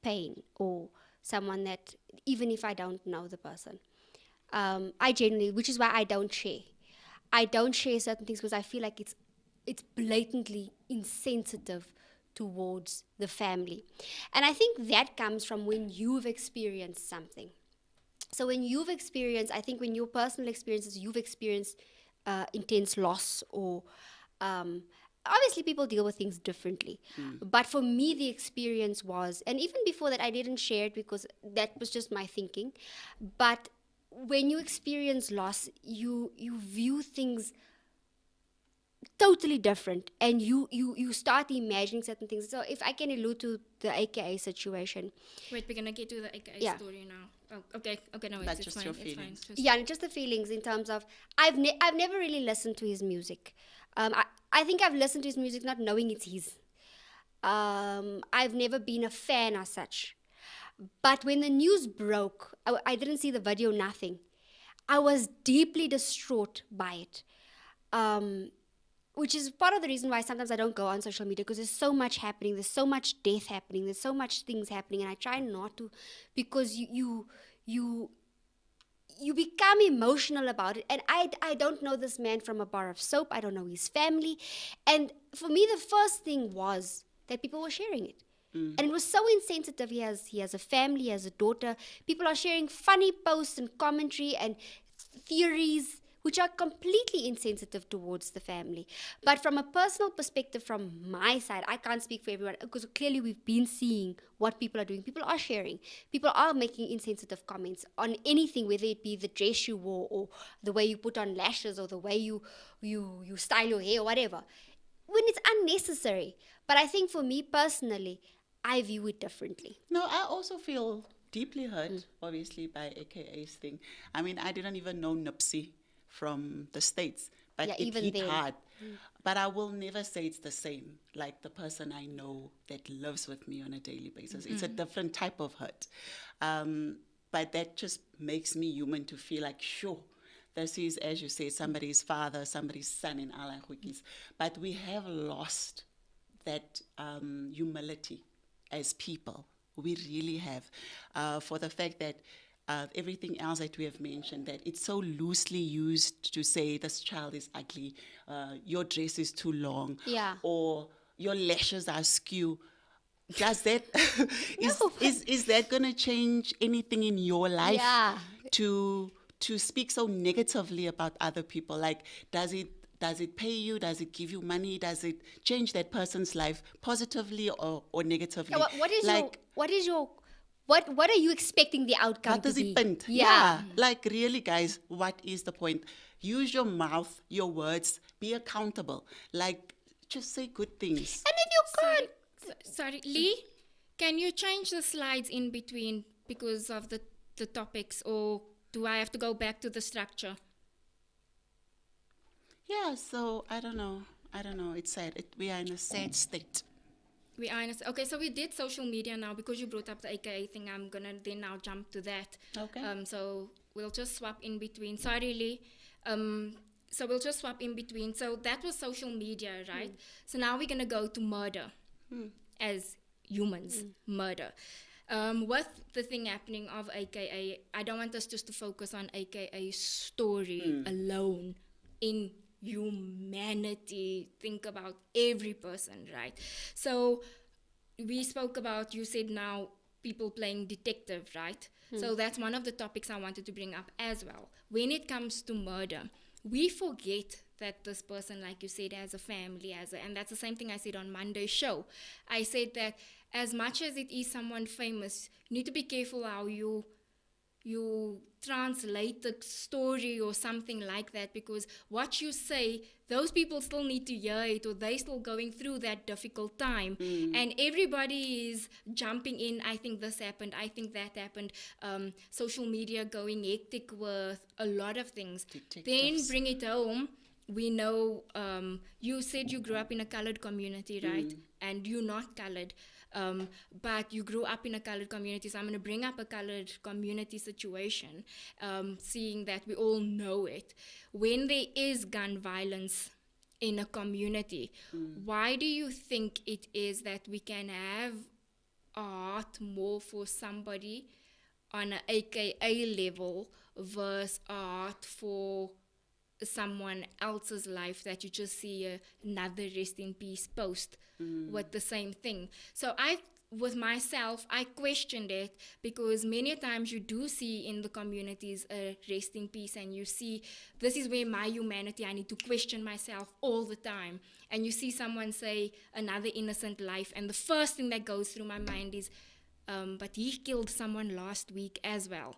pain or someone that, even if I don't know the person, I genuinely, which is why I don't share. I don't share certain things because I feel like it's blatantly insensitive towards the family, and I think that comes from when you've experienced something. So when you've experienced, I think when your personal experiences, you've experienced intense loss or obviously people deal with things differently. But for me, the experience was, and even before that, I didn't share it because that was just my thinking. But when you experience loss, you view things totally different, and you start imagining certain things. So if I can allude to the AKA situation, Wait, we're gonna get to the AKA Yeah. story now. Oh, okay, no, That's it's just fine. your It's fine. feelings. Just- yeah, and just the feelings in terms of I've never really listened to his music. I think I've listened to his music not knowing it's his. I've never been a fan as such. But when the news broke, I didn't see the video, nothing. I was deeply distraught by it. Which is part of the reason why sometimes I don't go on social media, because there's so much happening, there's so much death happening, there's so much things happening, and I try not to, because you become emotional about it. And I don't know this man from a bar of soap. I don't know his family. And for me, the first thing was that people were sharing it. And it was so insensitive. He has a family, he has a daughter. People are sharing funny posts and commentary and theories which are completely insensitive towards the family. But from a personal perspective, from my side, I can't speak for everyone, because clearly we've been seeing what people are doing. People are sharing. People are making insensitive comments on anything, whether it be the dress you wore or the way you put on lashes or the way you style your hair or whatever, when it's unnecessary. But I think for me personally, I view it differently. No, I also feel deeply hurt, obviously, by AKA's thing. I mean, I didn't even know Nipsey from the States, but Yeah, it even hit then. hard. But I will never say it's the same like the person I know that lives with me on a daily basis. It's a different type of hurt. But that just makes me human to feel like, sure, this is, as you say, somebody's father, somebody's son in Allah Hukis. But we have lost that humility as people. We really have. For the fact that everything else that we have mentioned, that it's so loosely used to say this child is ugly, your dress is too long, Yeah. or your lashes are askew. Does that No. is that going to change anything in your life? Yeah. To speak so negatively about other people? Like, does it pay you? Does it give you money? Does it change that person's life positively or negatively? Yeah, what are you expecting the outcome What to does be? it pint? Yeah. Like, really, guys, what is the point? Use your mouth, your words, be accountable. Like, just say good things. And if you can't, Sorry, Lee, can you change the slides in between because of the topics, or do I have to go back to the structure? Yeah, so I don't know. It's sad. We are in a sad state. We are okay, so we did social media now because you brought up the AKA thing. I'm gonna then now jump to that. Okay. So we'll just swap in between. Sorry, Lee. So we'll just swap in between. So that was social media, right? So now we're gonna go to murder as humans, murder. With the thing happening of AKA, I don't want us just to focus on AKA's story alone in humanity. Think about every person, right? So we spoke about, you said now, people playing detective, right? So that's one of the topics I wanted to bring up as well. When it comes to murder, we forget that this person, like you said, has a family, and that's the same thing I said on Monday's show. I said that as much as it is someone famous, you need to be careful how you you translate the story or something like that, because what you say, those people still need to hear it, or they still going through that difficult time, and everybody is jumping in. I think this happened, I think that happened. Social media going hectic with a lot of things. Then Detectives. bring it home. We know, you said you grew up in a colored community, right? And you're not colored, but you grew up in a colored community. So I'm going to bring up a colored community situation, seeing that we all know it. When there is gun violence in a community, why do you think it is that we can have art more for somebody on a AKA level versus art for someone else's life, that you just see another rest in peace post with the same thing? So with myself, I questioned it, because many times you do see in the communities a rest in peace, and you see, this is where my humanity, I need to question myself all the time. And you see someone say another innocent life, and the first thing that goes through my mind is, but he killed someone last week as well,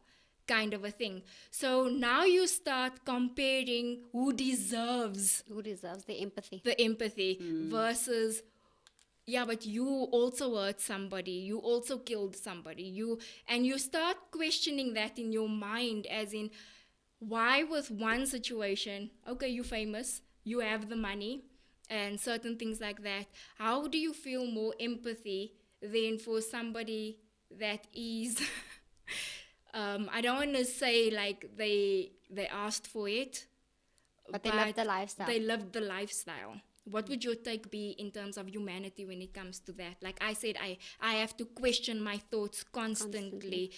kind of a thing. So now you start comparing who deserves the empathy. the empathy versus, yeah, but you also hurt somebody, you also killed somebody, and you start questioning that in your mind, as in, why with one situation, okay, you're famous, you have the money and certain things like that, how do you feel more empathy than for somebody that is I don't want to say like they asked for it, But they lived the lifestyle. They lived the lifestyle. What would your take be in terms of humanity when it comes to that? Like I said, I have to question my thoughts constantly.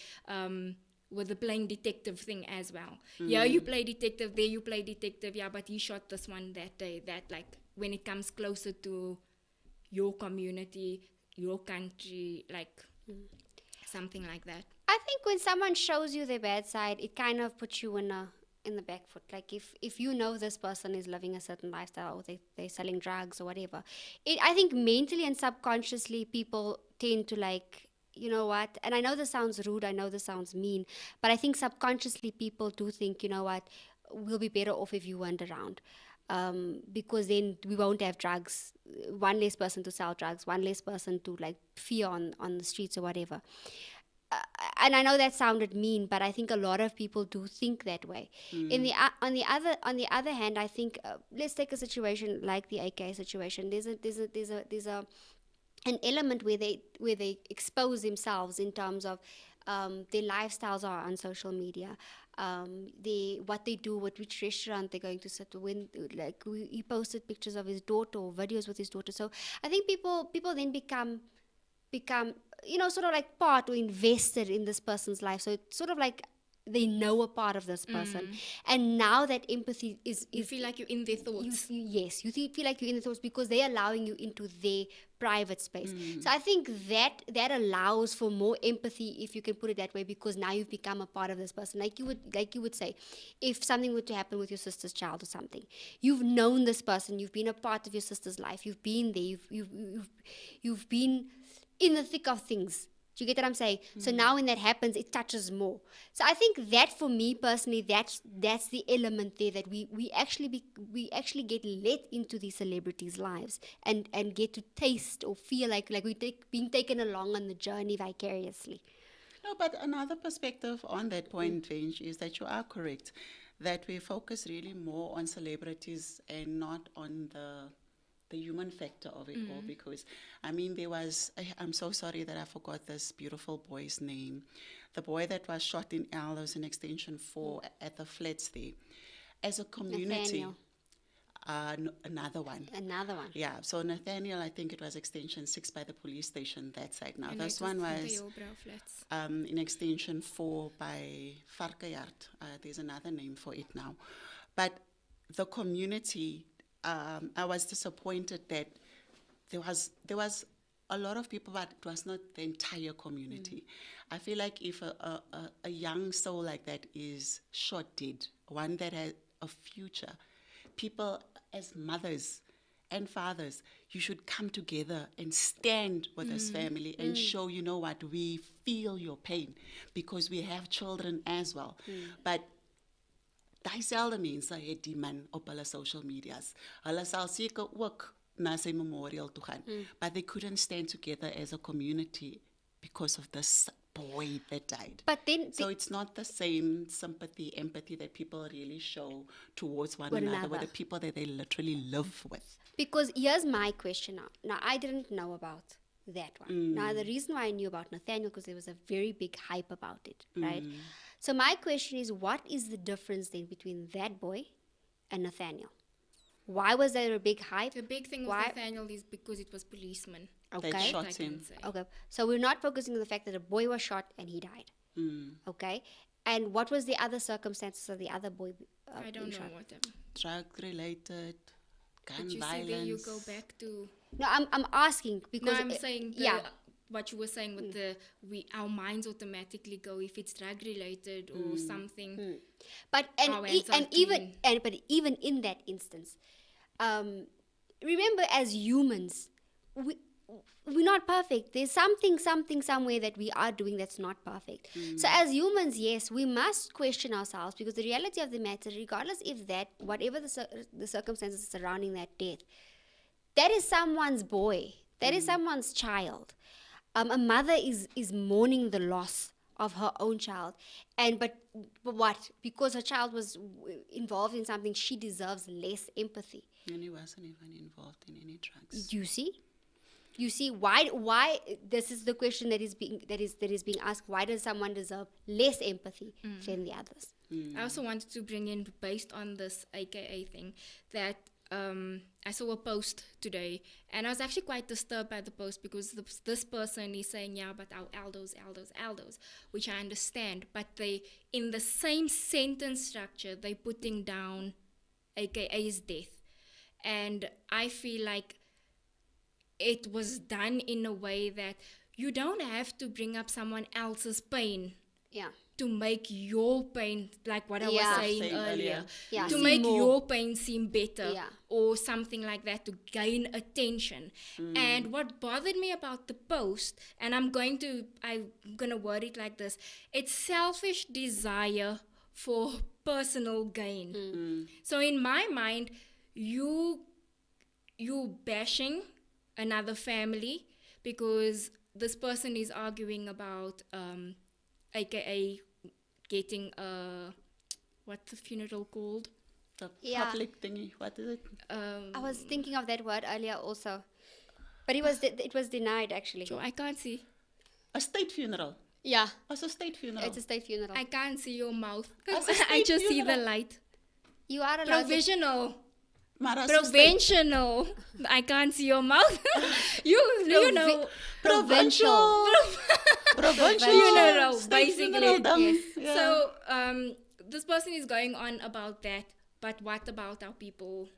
With the playing detective thing as well. Yeah, you play detective, there you play detective, yeah, but he shot this one that day. That, like, when it comes closer to your community, your country, like something like that. I think when someone shows you their bad side, it kind of puts you in the back foot. Like if you know this person is living a certain lifestyle, or they're selling drugs or whatever, I think mentally and subconsciously people tend to, like, you know what, and I know this sounds rude, I know this sounds mean, but I think subconsciously people do think, you know what, we'll be better off if you weren't around. Because then we won't have drugs, one less person to sell drugs, one less person to, like, fear on the streets or whatever. And I know that sounded mean, but I think a lot of people do think that way. On the other hand, I think, let's take a situation like the AK situation. There's an element where they expose themselves in terms of their lifestyles are on social media, what they do, which restaurant they're going to sit, when, like, he posted pictures of his daughter or videos with his daughter. So I think people then become, sort of like part or invested in this person's life. So it's sort of like they know a part of this person, and now that empathy is You feel like you're in their thoughts. yes, you feel like you're in the thoughts, because they're allowing you into their private space. So I think that allows for more empathy, if you can put it that way, because now you've become a part of this person. Like you would say, if something were to happen with your sister's child or something, you've known this person, you've been a part of your sister's life, you've been there, you've been in the thick of things. Do you get what I'm saying? So now when that happens, it touches more. So I think that, for me personally, that's the element there, that we actually get let into these celebrities' lives, and get to taste or feel like we're being taken along on the journey vicariously. No, but another perspective on that point, Vinge, is that you are correct, that we focus really more on celebrities and not on the human factor of it all. Because I mean, I'm so sorry that I forgot this beautiful boy's name, the boy that was shot in Elders in Extension 4 at the flats there. As a community, another one. Yeah, so Nathaniel, I think it was Extension 6 by the police station that side. Now this one was in Extension 4 by Varkeyard. There's another name for it now. But the community, I was disappointed that there was a lot of people, but it was not the entire community. I feel like if a young soul like that is shot dead, one that has a future, people as mothers and fathers, you should come together and stand with this family and show, you know what, we feel your pain because we have children as well. But dieselfde mense het die man op hulle social medias. Hulle sal seker ook na sy memorial toe gaan. But they couldn't stand together as a community because of this boy that died. But then So it's not the same sympathy, empathy that people really show towards one another with the people that they literally live with. because here's my question now. Now, I didn't know about that one. Now, the reason why I knew about Nathaniel, because there was a very big hype about it, right? So my question is, what is the difference then between that boy and Nathaniel? Why was there a big hype? The big thing with Why? Nathaniel is because it was policemen. They Okay. shot I can him. say. Okay. So we're not focusing on the fact that a boy was shot and he died. Okay. And what was the other circumstances of the other boy I being don't know shot? what happened. Drug-related, gun But you violence. see, there you go back to. No, I'm asking because No, I'm saying yeah. what you were saying with our minds automatically go if it's drug related or something. But Our hands are but even in that instance, remember as humans, we're not perfect. There's something somewhere that we are doing that's not perfect. So as humans, yes, we must question ourselves because the reality of the matter, regardless if that whatever the circumstances surrounding that death, that is someone's boy. That is someone's child. A mother is mourning the loss of her own child, but what? Because her child was involved in something, she deserves less empathy. And he wasn't even involved in any drugs. You see why this is the question that is being asked. Why does someone deserve less empathy than the others? I also wanted to bring in, based on this AKA thing, that I saw a post today, and I was actually quite disturbed by the post because this person is saying, yeah, but our elders, which I understand, but they, in the same sentence structure, they putting down AKA's death. And I feel like it was done in a way that you don't have to bring up someone else's pain Yeah. to make your pain, like what I was Yeah. saying earlier, Yeah, to seem make more- your pain seem better Yeah. or something like that, to gain attention. And what bothered me about the post, and I'm gonna word it like this, it's selfish desire for personal gain. So in my mind, you bashing another family because this person is arguing about AKA getting what's the funeral called? The Yeah. public thingy, what is it? I was thinking of that word earlier also, but it was denied actually. So I can't see. A state funeral. Yeah, It's a state funeral. it's a state funeral. I can't see your mouth. As a I state just see the funeral. light. You are allowed to- Provisional. Maar as a state- Provincial. I can't see your mouth. you know. provincial. Provincial Funeral, state basically. funeral, dumb. Yes. Yeah. So this person is going on about that, but what about our people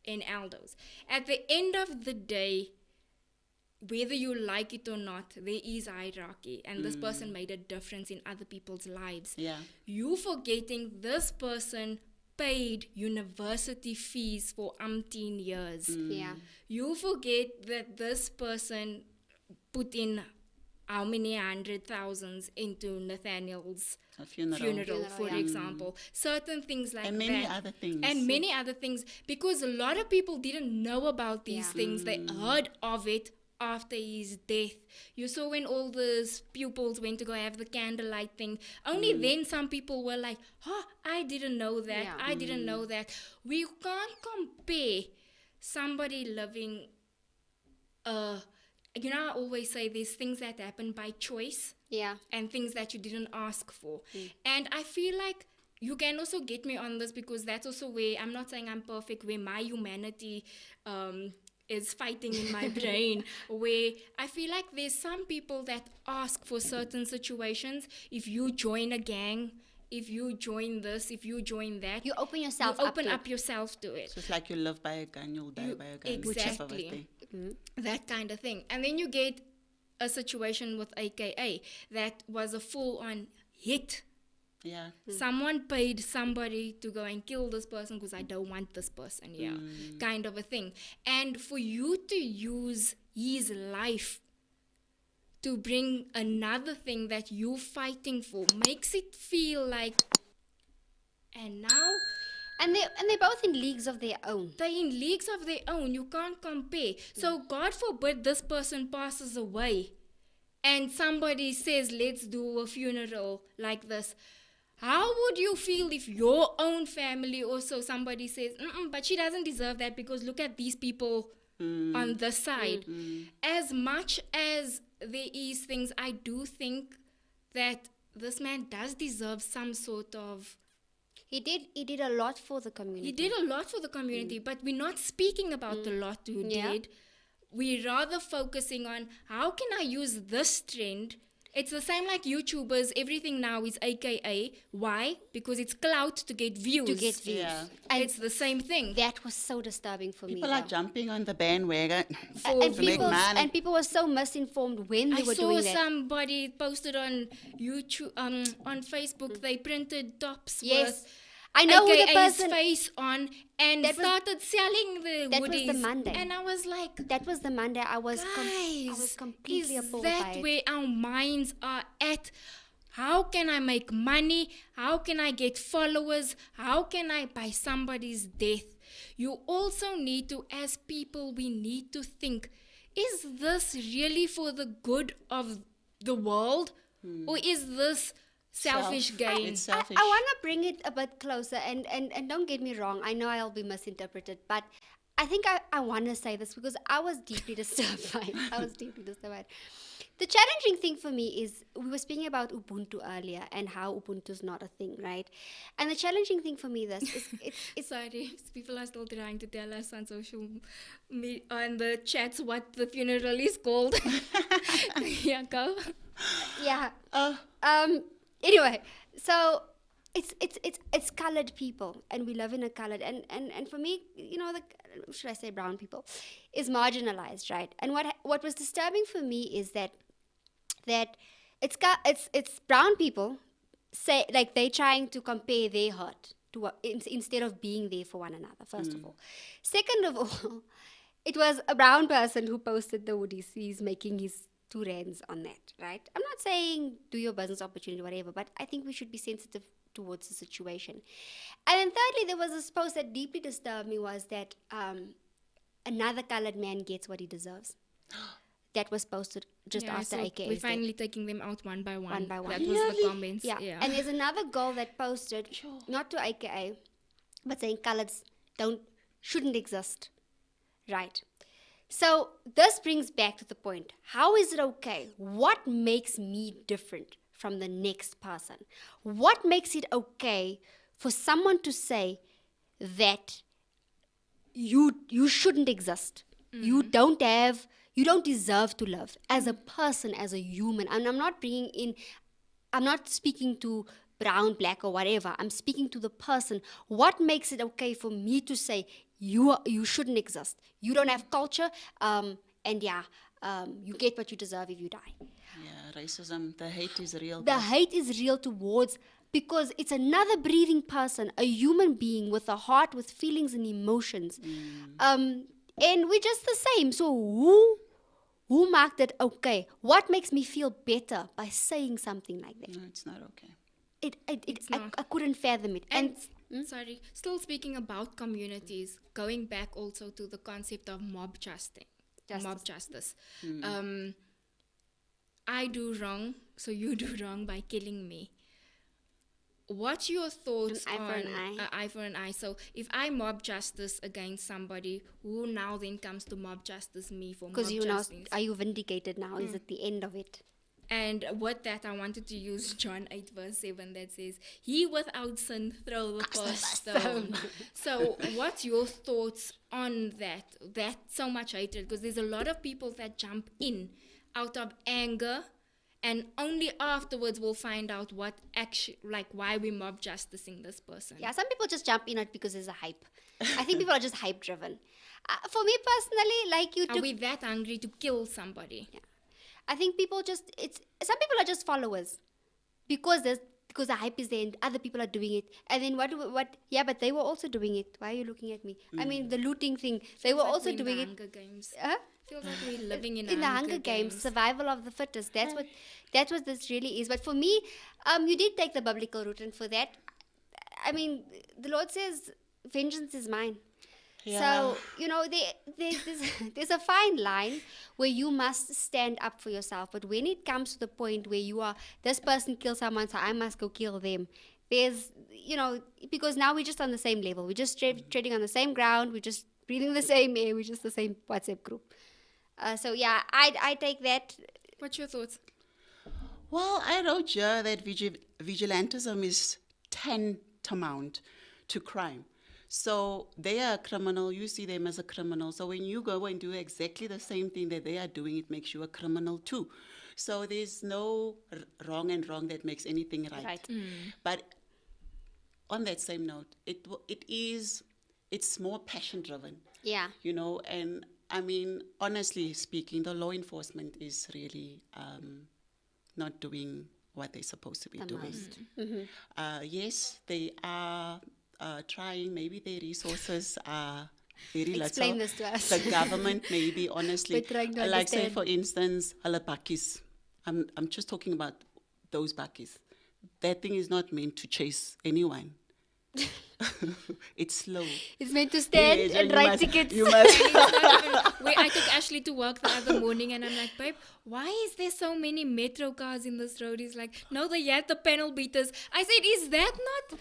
in elders? At the end of the day, whether you like it or not, there is hierarchy, and this person made a difference in other people's lives. Yeah. You forgetting this person paid university fees for umpteen years. Yeah. You forget that this person put in how many 100,000s into Nathaniel's A funeral. funeral, for yeah. example. Certain things like And that. many other things. And many other things. Because a lot of people didn't know about these Yeah. things. They heard of it after his death. You saw when all the pupils went to go have the candlelight thing. Only then some people were like, oh, I didn't know that. Yeah. I didn't know that. We can't compare somebody living you know, I always say there's things that happen by choice Yeah. and things that you didn't ask for. And I feel like you can also get me on this because that's also where, I'm not saying I'm perfect, where my humanity is fighting in my brain, where I feel like there's some people that ask for certain situations. If you join a gang, if you join this, if you join that, You open you yourself open to up yourself to it. So it's like you live by a gun, you'll die by a gun. whichever Exactly. way. That kind of thing. And then you get a situation with AKA that was a full-on hit Yeah. Someone paid somebody to go and kill this person because I don't want this person here, kind of a thing. And for you to use his life to bring another thing that you're fighting for makes it feel like, and now And they're both in leagues of their own. they're in leagues of their own. You can't compare. So God forbid this person passes away and somebody says, let's do a funeral like this. How would you feel if your own family also somebody says, but she doesn't deserve that because look at these people on the side. As much as there is things, I do think that this man does deserve some sort of. He did a lot for the community. He did a lot for the community, but we're not speaking about the lot who did. We're rather focusing on how can I use this trend. It's the same like YouTubers. Everything now is AKA. Why? Because it's clout to get views. Yeah. And It's the same thing. that was so disturbing for People me. are jumping on the bandwagon and to make money. people were so misinformed when they I were saw doing that. somebody posted on YouTube, on Facebook. They printed tops Yes. with I know who the AKA's person. face on and That was- started selling the that was the hoodies. Monday. And I was like, That was the Monday. I was guys, completely is appalled that by it. where our minds are at? How can I make money? How can I get followers? How can I buy somebody's death? You also need to, as people, we need to think, is this really for the good of the world? Or is this selfish gain? It's selfish. I want to bring it a bit closer, and don't get me wrong. I know I'll be misinterpreted, but I think I want to say this because I was deeply disturbed by it. I was deeply disturbed by it. The challenging thing for me is we were speaking about Ubuntu earlier and how Ubuntu is not a thing, right? And the challenging thing for me this is it's Sorry, people are still trying to tell us on social media, on the chats, what the funeral is called. Yeah, go. yeah. Anyway, so it's colored people, and we live in a colored and for me, should I say brown people, is marginalized, right? And what was disturbing for me is that it's brown people say, like, they trying to compare their hurt to what, instead of being there for one another. First of all, second of all, it was a brown person who posted the hoodies. He's making his 2 rands on that, right? I'm not saying do your business opportunity, whatever, but I think we should be sensitive towards the situation. And then thirdly, there was this post that deeply disturbed me, was that another colored man gets what he deserves. That was posted just Yeah, after so AKA's we're death. finally taking them out one by one. One by one. That was the comments. Yeah. Yeah. And there's another girl that posted, not to AKA, but saying coloreds shouldn't exist. Right. So this brings back to the point. How is it okay? What makes me different from the next person? What makes it okay for someone to say that you shouldn't exist? You don't deserve to live as a person, as a human. And I'm not speaking to brown, black, or whatever. I'm speaking to the person. What makes it okay for me to say you shouldn't exist? You don't have culture, you get what you deserve if you die. Yeah, racism, the hate is real. The hate is real towards, because it's another breathing person, a human being with a heart, with feelings and emotions. And we're just the same. So who marked it okay? What makes me feel better by saying something like that? No, it's not okay. I couldn't fathom it. And sorry, still speaking about communities, going back also to the concept of mob justice. Mob justice. I do wrong, so you do wrong by killing me. What's your thoughts An eye for on an eye. eye for an eye? So if I mob justice against somebody, who now then comes to mob justice me for mob Because justice? are you vindicated now? Is it the end of it? And with that, I wanted to use John 8 verse 7 that says, he without sin throw the first stone. So what's your thoughts on that? That so much hatred, because there's a lot of people that jump in out of anger, and only afterwards we'll find out what actually, like, why we mob justicing this person. Yeah, some people just jump in it because there's a hype. I think people are just hype driven. For me personally, like you Are we that hungry to kill somebody? I think some people are just followers because because the hype is there and other people are doing it. And then what? Yeah, but they were also doing it. Why are you looking at me? I mean, the looting thing. They were Feels like also we're in the doing it. Hunger Games. Huh? Feels like we're living in The Hunger Games, survival of the fittest. That's what this really is. But for me, you did take the biblical route, and for that, I mean, the Lord says, "Vengeance is mine." Yeah. So there's a fine line where you must stand up for yourself. But when it comes to the point where you are, this person killed someone, so I must go kill them. There's, because now we're just on the same level. We're just treading on the same ground. We're just breathing the same air. We're just the same WhatsApp group. So yeah, I take that. What's your thoughts? Well, I wrote here that vigilantism is tantamount to crime. So they are a criminal. You see them as a criminal. So when you go and do exactly the same thing that they are doing, it makes you a criminal too. So there's no wrong and wrong that makes anything right. But on that same note, it's more passion driven. Yeah. And I mean, honestly speaking, the law enforcement is really not doing what they're supposed to be doing. Yes, they are trying. Maybe their resources are very Explain little. this to us. The government, maybe, honestly. We're trying to like, say, understand. for instance, hulle bakkies. I'm just talking about those bakkies. That thing is not meant to chase anyone. It's slow. It's meant to stand Yes, and you write must- tickets. You must. I took Ashley to work the other morning and I'm like, babe, why is there so many metro cars in this road? He's like, no, they had the panel beaters. I said, is that not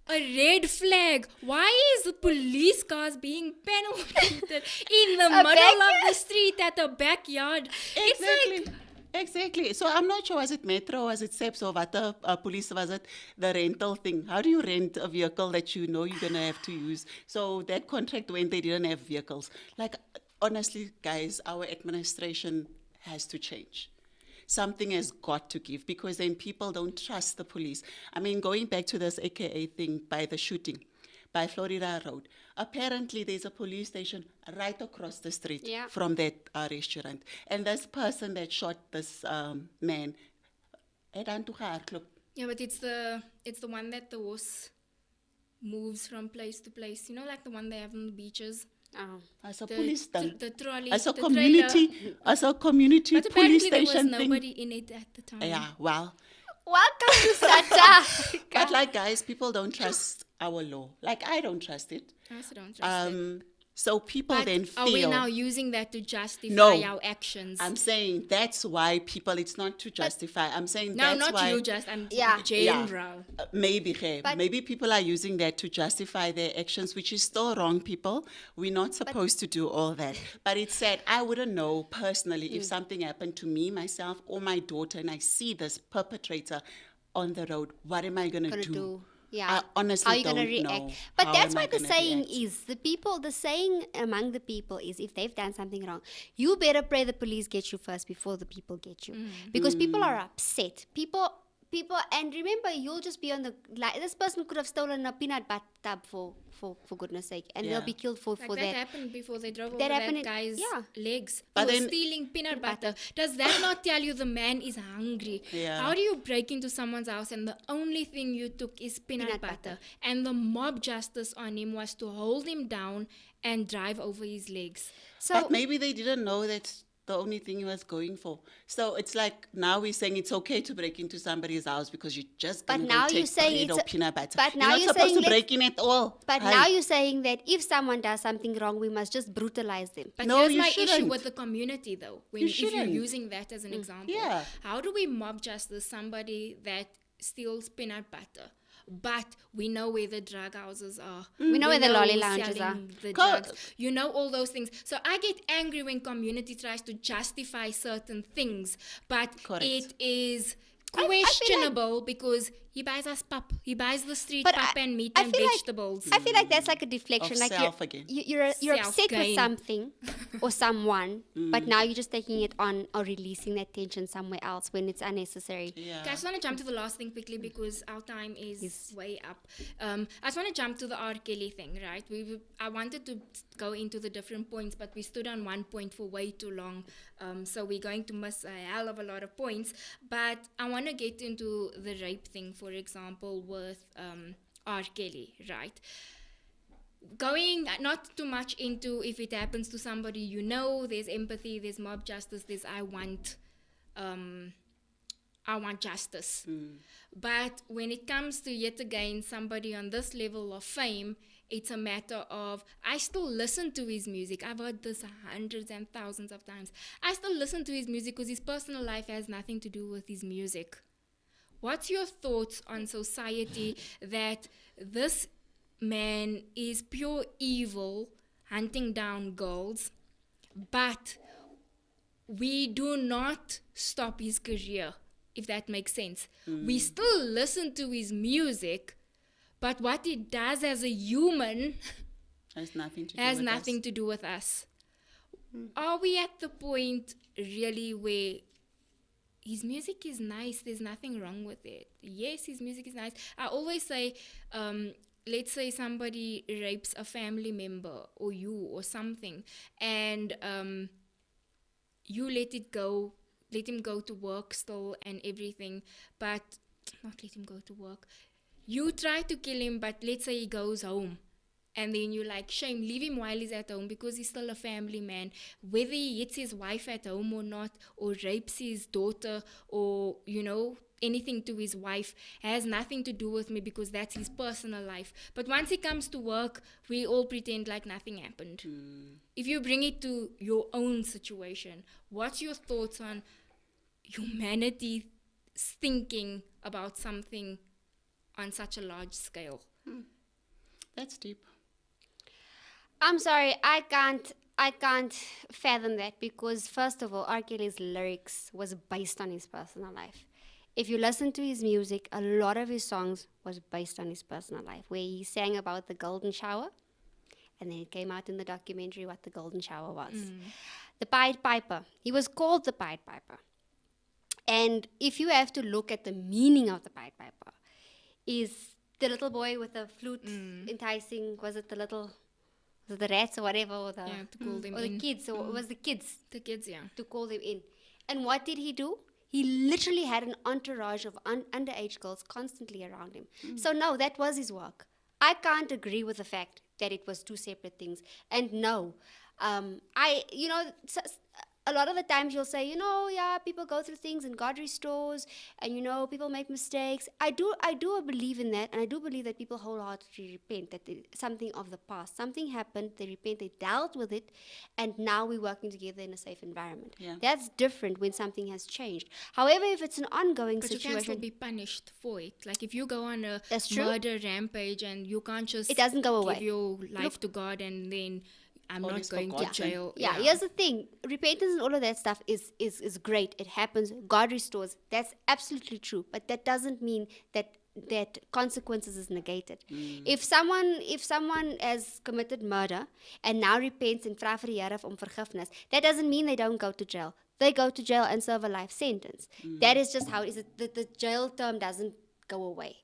a red flag? Why is the police cars being panel beaten in the middle of the street at the backyard? It's like, Exactly. So I'm not sure, was it Metro, was it SEPS, or what the police, was it the rental thing? How do you rent a vehicle that you know you're going to have to use? So that contract when they didn't have vehicles. Like, honestly, guys, our administration has to change. Something has got to give, because then people don't trust the police. I mean, going back to this AKA thing by the shooting, by Florida Road. Apparently, there's a police station right across the street from that restaurant. And this person that shot this man, yeah, but it's the one that the horse moves from place to place. You know, like the one they have on the beaches. Oh. as a police thing, The trolley. as a the community, trailer. as a community But police apparently there was station thing. nobody in it at the time. Yeah, well, Welcome to Sacha. but like, guys, people don't trust our law. Like, I don't trust it. I also don't trust it. So people But then feel. are we now using that to justify No. our actions? I'm saying that's why people. It's not to justify. I'm saying no, that's not why. you, just I'm Yeah. general. Maybe people are using that to justify their actions, which is still wrong. People, we're not supposed to do all that. But it's sad. I wouldn't know personally if something happened to me, myself, or my daughter, and I see this perpetrator on the road. What am I gonna do? Yeah. I honestly How are you don't gonna react? know. But How that's am I why the gonna saying react? is the saying among the people is, if they've done something wrong, you better pray the police get you first before the people get you. Because people are upset. People, and remember, you'll just be on the, like, this person could have stolen a peanut butter tub for goodness sake, and they'll be killed for Like that. that happened before they drove That over happened that guy's legs. But He was then- stealing peanut butter. Does that not tell you the man is hungry? Yeah. How do you break into someone's house and the only thing you took is peanut butter? And the mob justice on him was to hold him down and drive over his legs. So But maybe they didn't know that's the only thing he was going for. So it's like, now we're saying it's okay to break into somebody's house because you just But gonna now go you're take saying bread or it's peanut butter. but You're now not you're supposed saying to break in at all. But Hey. now you're saying that if someone does something wrong, we must just brutalize them. But No, here's you my issue shouldn't. with the community, though. When You if you're shouldn't. using that as an example, Yeah. how do we mob justice somebody that steals peanut butter? But we know where the drug houses are. We know where the lolly who's lounges selling are. The Co- drugs. You know all those things. So I get angry when community tries to justify certain things, but Correct. it is I feel like- questionable because he buys us pap. He buys the street But pap and meat I and feel like- vegetables. I feel like that's like a deflection. Of Like self again. you're upset with Self-gain. something or someone, but now you're just taking it on or releasing that tension somewhere else when it's unnecessary. Yeah. Okay, I just want to jump to the last thing quickly because our time is way up. I just want to jump to the R. Kelly thing, right? I wanted to go into the different points, but we stood on one point for way too long. So we're going to miss a hell of a lot of points. But I want to get into the rape thing for example, with R. Kelly, right? Going not too much into if it happens to somebody you know, there's empathy, there's mob justice, there's I want justice. But when it comes to, yet again, somebody on this level of fame, it's a matter of, I still listen to his music. I've heard this hundreds and thousands of times. I still listen to his music because his personal life has nothing to do with his music. What's your thoughts on society that this man is pure evil, hunting down girls, but we do not stop his career, if that makes sense? We still listen to his music, but what he does as a human Has nothing to do has with nothing us. to do with us. Are we at the point really where his music is nice, there's nothing wrong with it? Yes, his music is nice. I always say, let's say somebody rapes a family member or you or something, and you let him go to work still and everything, but not let him go to work. You try to kill him, but let's say he goes home. And then you're like, shame, leave him while he's at home because he's still a family man. Whether he hits his wife at home or not, or rapes his daughter, or, anything to his wife, has nothing to do with me because that's his personal life. But once he comes to work, we all pretend like nothing happened. If you bring it to your own situation, what's your thoughts on humanity thinking about something on such a large scale? That's deep. I'm sorry, I can't fathom that because first of all, R. Kelly's lyrics was based on his personal life. If you listen to his music, a lot of his songs was based on his personal life, where he sang about the golden shower, and then it came out in the documentary what the golden shower was. The Pied Piper. He was called the Pied Piper. And if you have to look at the meaning of the Pied Piper, is the little boy with the flute enticing, was it the rats or whatever, or the, Yeah, to call them or the in. kids, or it was the kids The kids, yeah. to call them in. And what did he do? He literally had an entourage of underage girls constantly around him. So no, that was his work. I can't agree with the fact that it was two separate things. And no, a lot of the times you'll say, yeah, people go through things and God restores, and people make mistakes. I do believe in that, and I do believe that people wholeheartedly repent, that something of the past, something happened, they repent, they dealt with it, and now we're working together in a safe environment. Yeah. That's different when something has changed. However, if it's an ongoing But you can situation, still be punished for it. Like if you go on a That's true. murder rampage and you can't just It doesn't go away. give your life to God and then I'm All not is going to forgotten. jail. Yeah, here's the thing. Repentance and all of that stuff is great. It happens. God restores. That's absolutely true. But that doesn't mean that consequences is negated. If someone has committed murder and now repents and vra vir die Here om vergifnis, that doesn't mean they don't go to jail. They go to jail and serve a life sentence. That is just how it is. The jail term doesn't go away.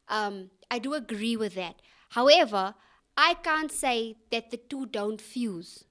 I do agree with that. However, I can't say that the two don't fuse.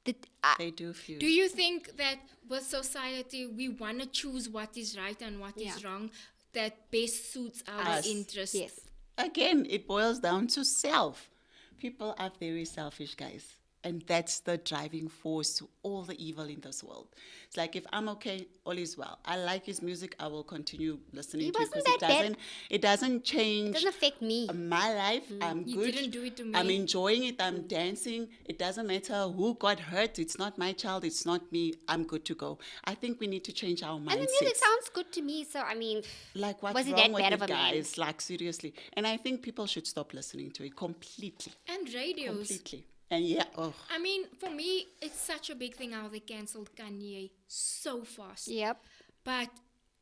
They do fuse. Do you think that with society we want to choose what is right and what is Yeah. wrong that best suits our Us. interests? Yes. Again, it boils down to self. People are very selfish, guys. And that's the driving force to all the evil in this world. It's like if I'm okay, all is well. I like his music, I will continue listening He to it wasn't because that bad. it doesn't change It doesn't affect me. my life. I'm He good. didn't do it to I'm me. enjoying it. I'm dancing. It doesn't matter who got hurt. It's not my child. It's not me. I'm good to go. I think we need to change our mindset. And the music sounds good to me, so I mean, Like what's was he wrong that with bad it, of a man? guys? Like seriously. And I think people should stop listening to it completely. And radios. Completely. And yeah, I mean, for me, it's such a big thing how they cancelled Kanye so fast. Yep. But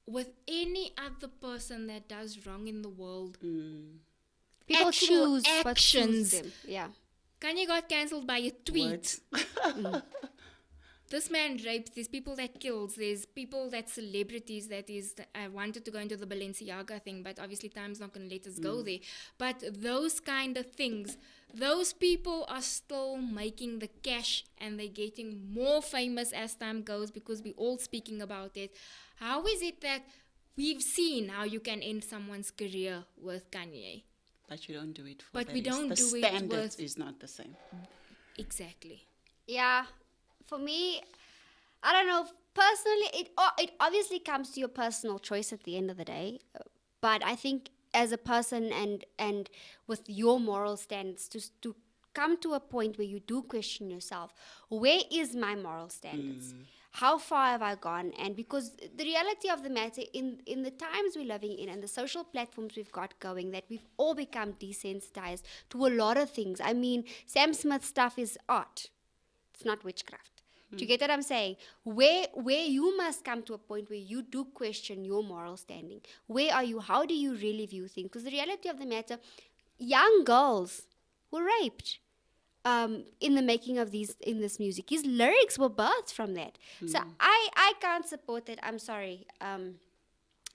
with any other person that does wrong in the world, People Actual choose what actions. suits them. Yeah. Kanye got cancelled by a tweet. words. This man rapes, there's people that kills, there's people that celebrities that is, I wanted to go into the Balenciaga thing, but obviously time's not going to let us go there. But those kind of things, those people are still making the cash and they're getting more famous as time goes because we're all speaking about it. How is it that we've seen how you can end someone's career with Kanye. But you don't do it for But the we rest. don't The do it standards with- is not the same. Exactly. Yeah, for me, I don't know. Personally, it obviously comes to your personal choice at the end of the day. But I think as a person and with your moral standards, to come to a point where you do question yourself, where is my moral standards? How far have I gone? And because the reality of the matter, in the times we're living in and the social platforms we've got going, that we've all become desensitized to a lot of things. I mean, Sam Smith stuff is art. It's not witchcraft. Do you get what I'm saying? Where you must come to a point where you do question your moral standing. Where are you? How do you really view things? Because the reality of the matter, young girls were raped in the making of this music. His lyrics were birthed from that. So I can't support that. I'm sorry.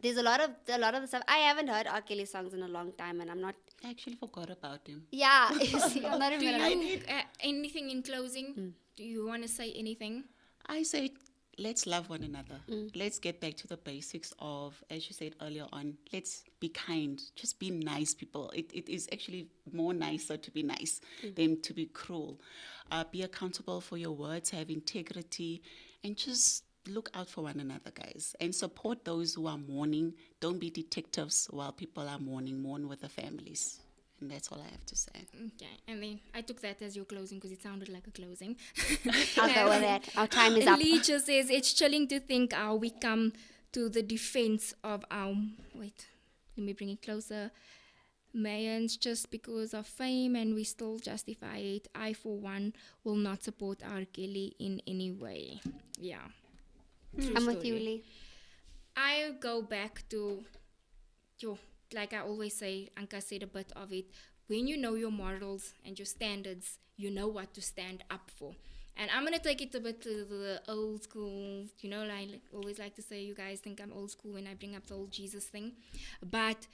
There's a lot of the stuff. I haven't heard R. Kelly songs in a long time, and I'm not. I actually forgot about him. Yeah, you see, I'm not Do even. Gonna, you, anything in closing? Do you want to say anything? I say, let's love one another. Let's get back to the basics of, as you said earlier on, let's be kind. Just be nice, people. It is actually more nicer to be nice than to be cruel. Be accountable for your words, have integrity, and just look out for one another, guys. And support those who are mourning. Don't be detectives while people are mourning. Mourn with the families. And that's all I have to say. Okay, and then I took that as your closing because it sounded like a closing. I'll go with that. Our time is up. Lee just says it's chilling to think how we come to the defense of our. Wait, let me bring it closer. Mayans just because of fame and we still justify it. I, for one, will not support R. Kelly in any way. Yeah. True I'm with story. you, Lee. I go back to, like I always say, Anka said a bit of it. When you know your morals and your standards, you know what to stand up for. And I'm going to take it a bit to the old school, I always like to say, you guys think I'm old school when I bring up the old Jesus thing. But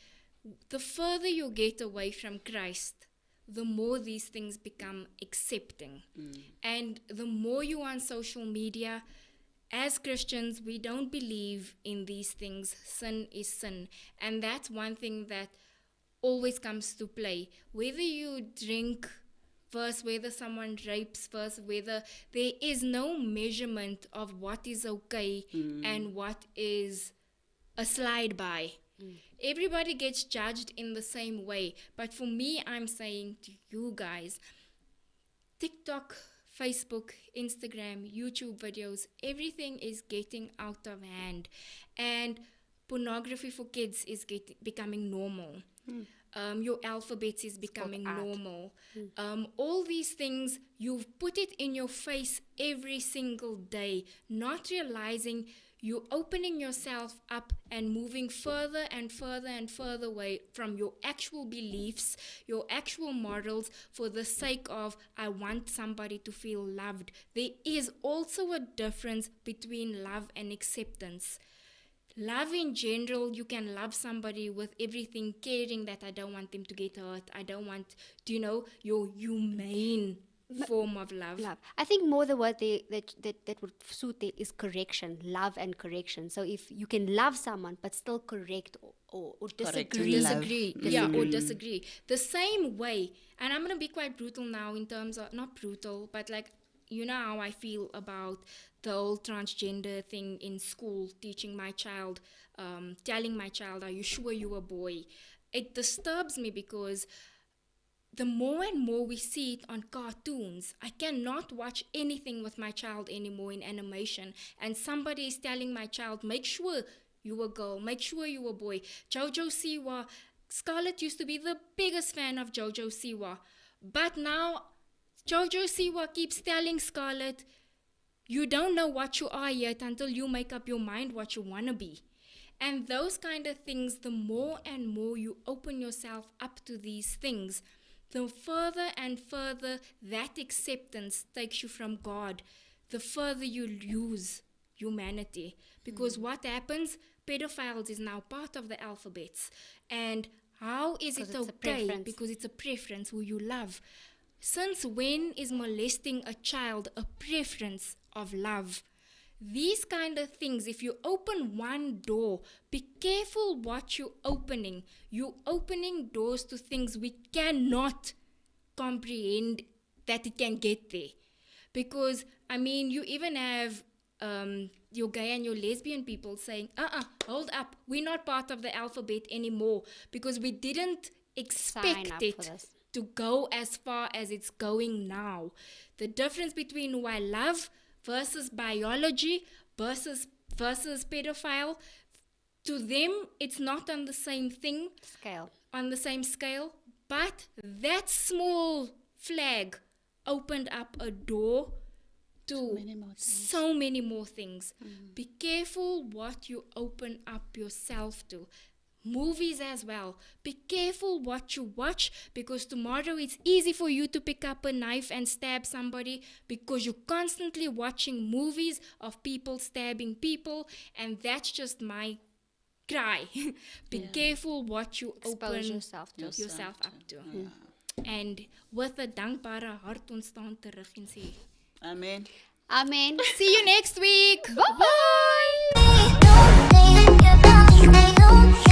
the further you get away from Christ, the more these things become accepting. And the more you are on social media, as Christians, we don't believe in these things. Sin is sin. And that's one thing that always comes to play. Whether you drink versus whether someone rapes versus whether there is no measurement of what is okay and what is a slide by. Everybody gets judged in the same way. But for me, I'm saying to you guys, TikTok, Facebook, Instagram, YouTube videos, everything is getting out of hand. And pornography for kids is becoming normal. Your alphabet is becoming normal. All these things, you've put it in your face every single day, not realizing you're opening yourself up and moving further and further and further away from your actual beliefs, your actual morals, for the sake of, I want somebody to feel loved. There is also a difference between love and acceptance. Love in general, you can love somebody with everything, caring that I don't want them to get hurt. I don't want, your humane form of love. I think more the word that would suit there is correction, love and correction. So if you can love someone but still correct or disagree. Or disagree. The same way, and I'm going to be quite brutal now in terms of, not brutal, but like, you know how I feel about the whole transgender thing in school, teaching my child, telling my child, are you sure you're a boy? It disturbs me because the more and more we see it on cartoons, I cannot watch anything with my child anymore in animation. And somebody is telling my child, make sure you're a girl, make sure you're a boy. Jojo Siwa, Scarlett used to be the biggest fan of Jojo Siwa. But now Jojo Siwa keeps telling Scarlett, you don't know what you are yet until you make up your mind what you want to be. And those kind of things, the more and more you open yourself up to these things, the further and further that acceptance takes you from God, the further you lose humanity. Because what happens? Pedophiles is now part of the alphabets. And how is it okay? Because it's a preference who you love. Since when is molesting a child a preference of love? these kind of things, if you open one door, be careful what you're opening. You're opening doors to things we cannot comprehend that it can get there. Because, I mean, you even have your gay and your lesbian people saying, hold up, we're not part of the alphabet anymore because we didn't expect up it for this. to go as far as it's going now. The difference between who I love versus biology versus pedophile, to them, it's not on the same thing, Scale. on the same scale, but that small flag opened up a door to many more things. so many more things. Be careful what you open up yourself to. Movies as well. Be careful what you watch, because tomorrow it's easy for you to pick up a knife and stab somebody because you're constantly watching movies of people stabbing people, and that's just my cry. Be careful what you Expose open yourself to. yourself up to. And with 'n dankbare hart ons staan terug en sê, Amen. Amen. see you next week. Bye. Don't think about it, don't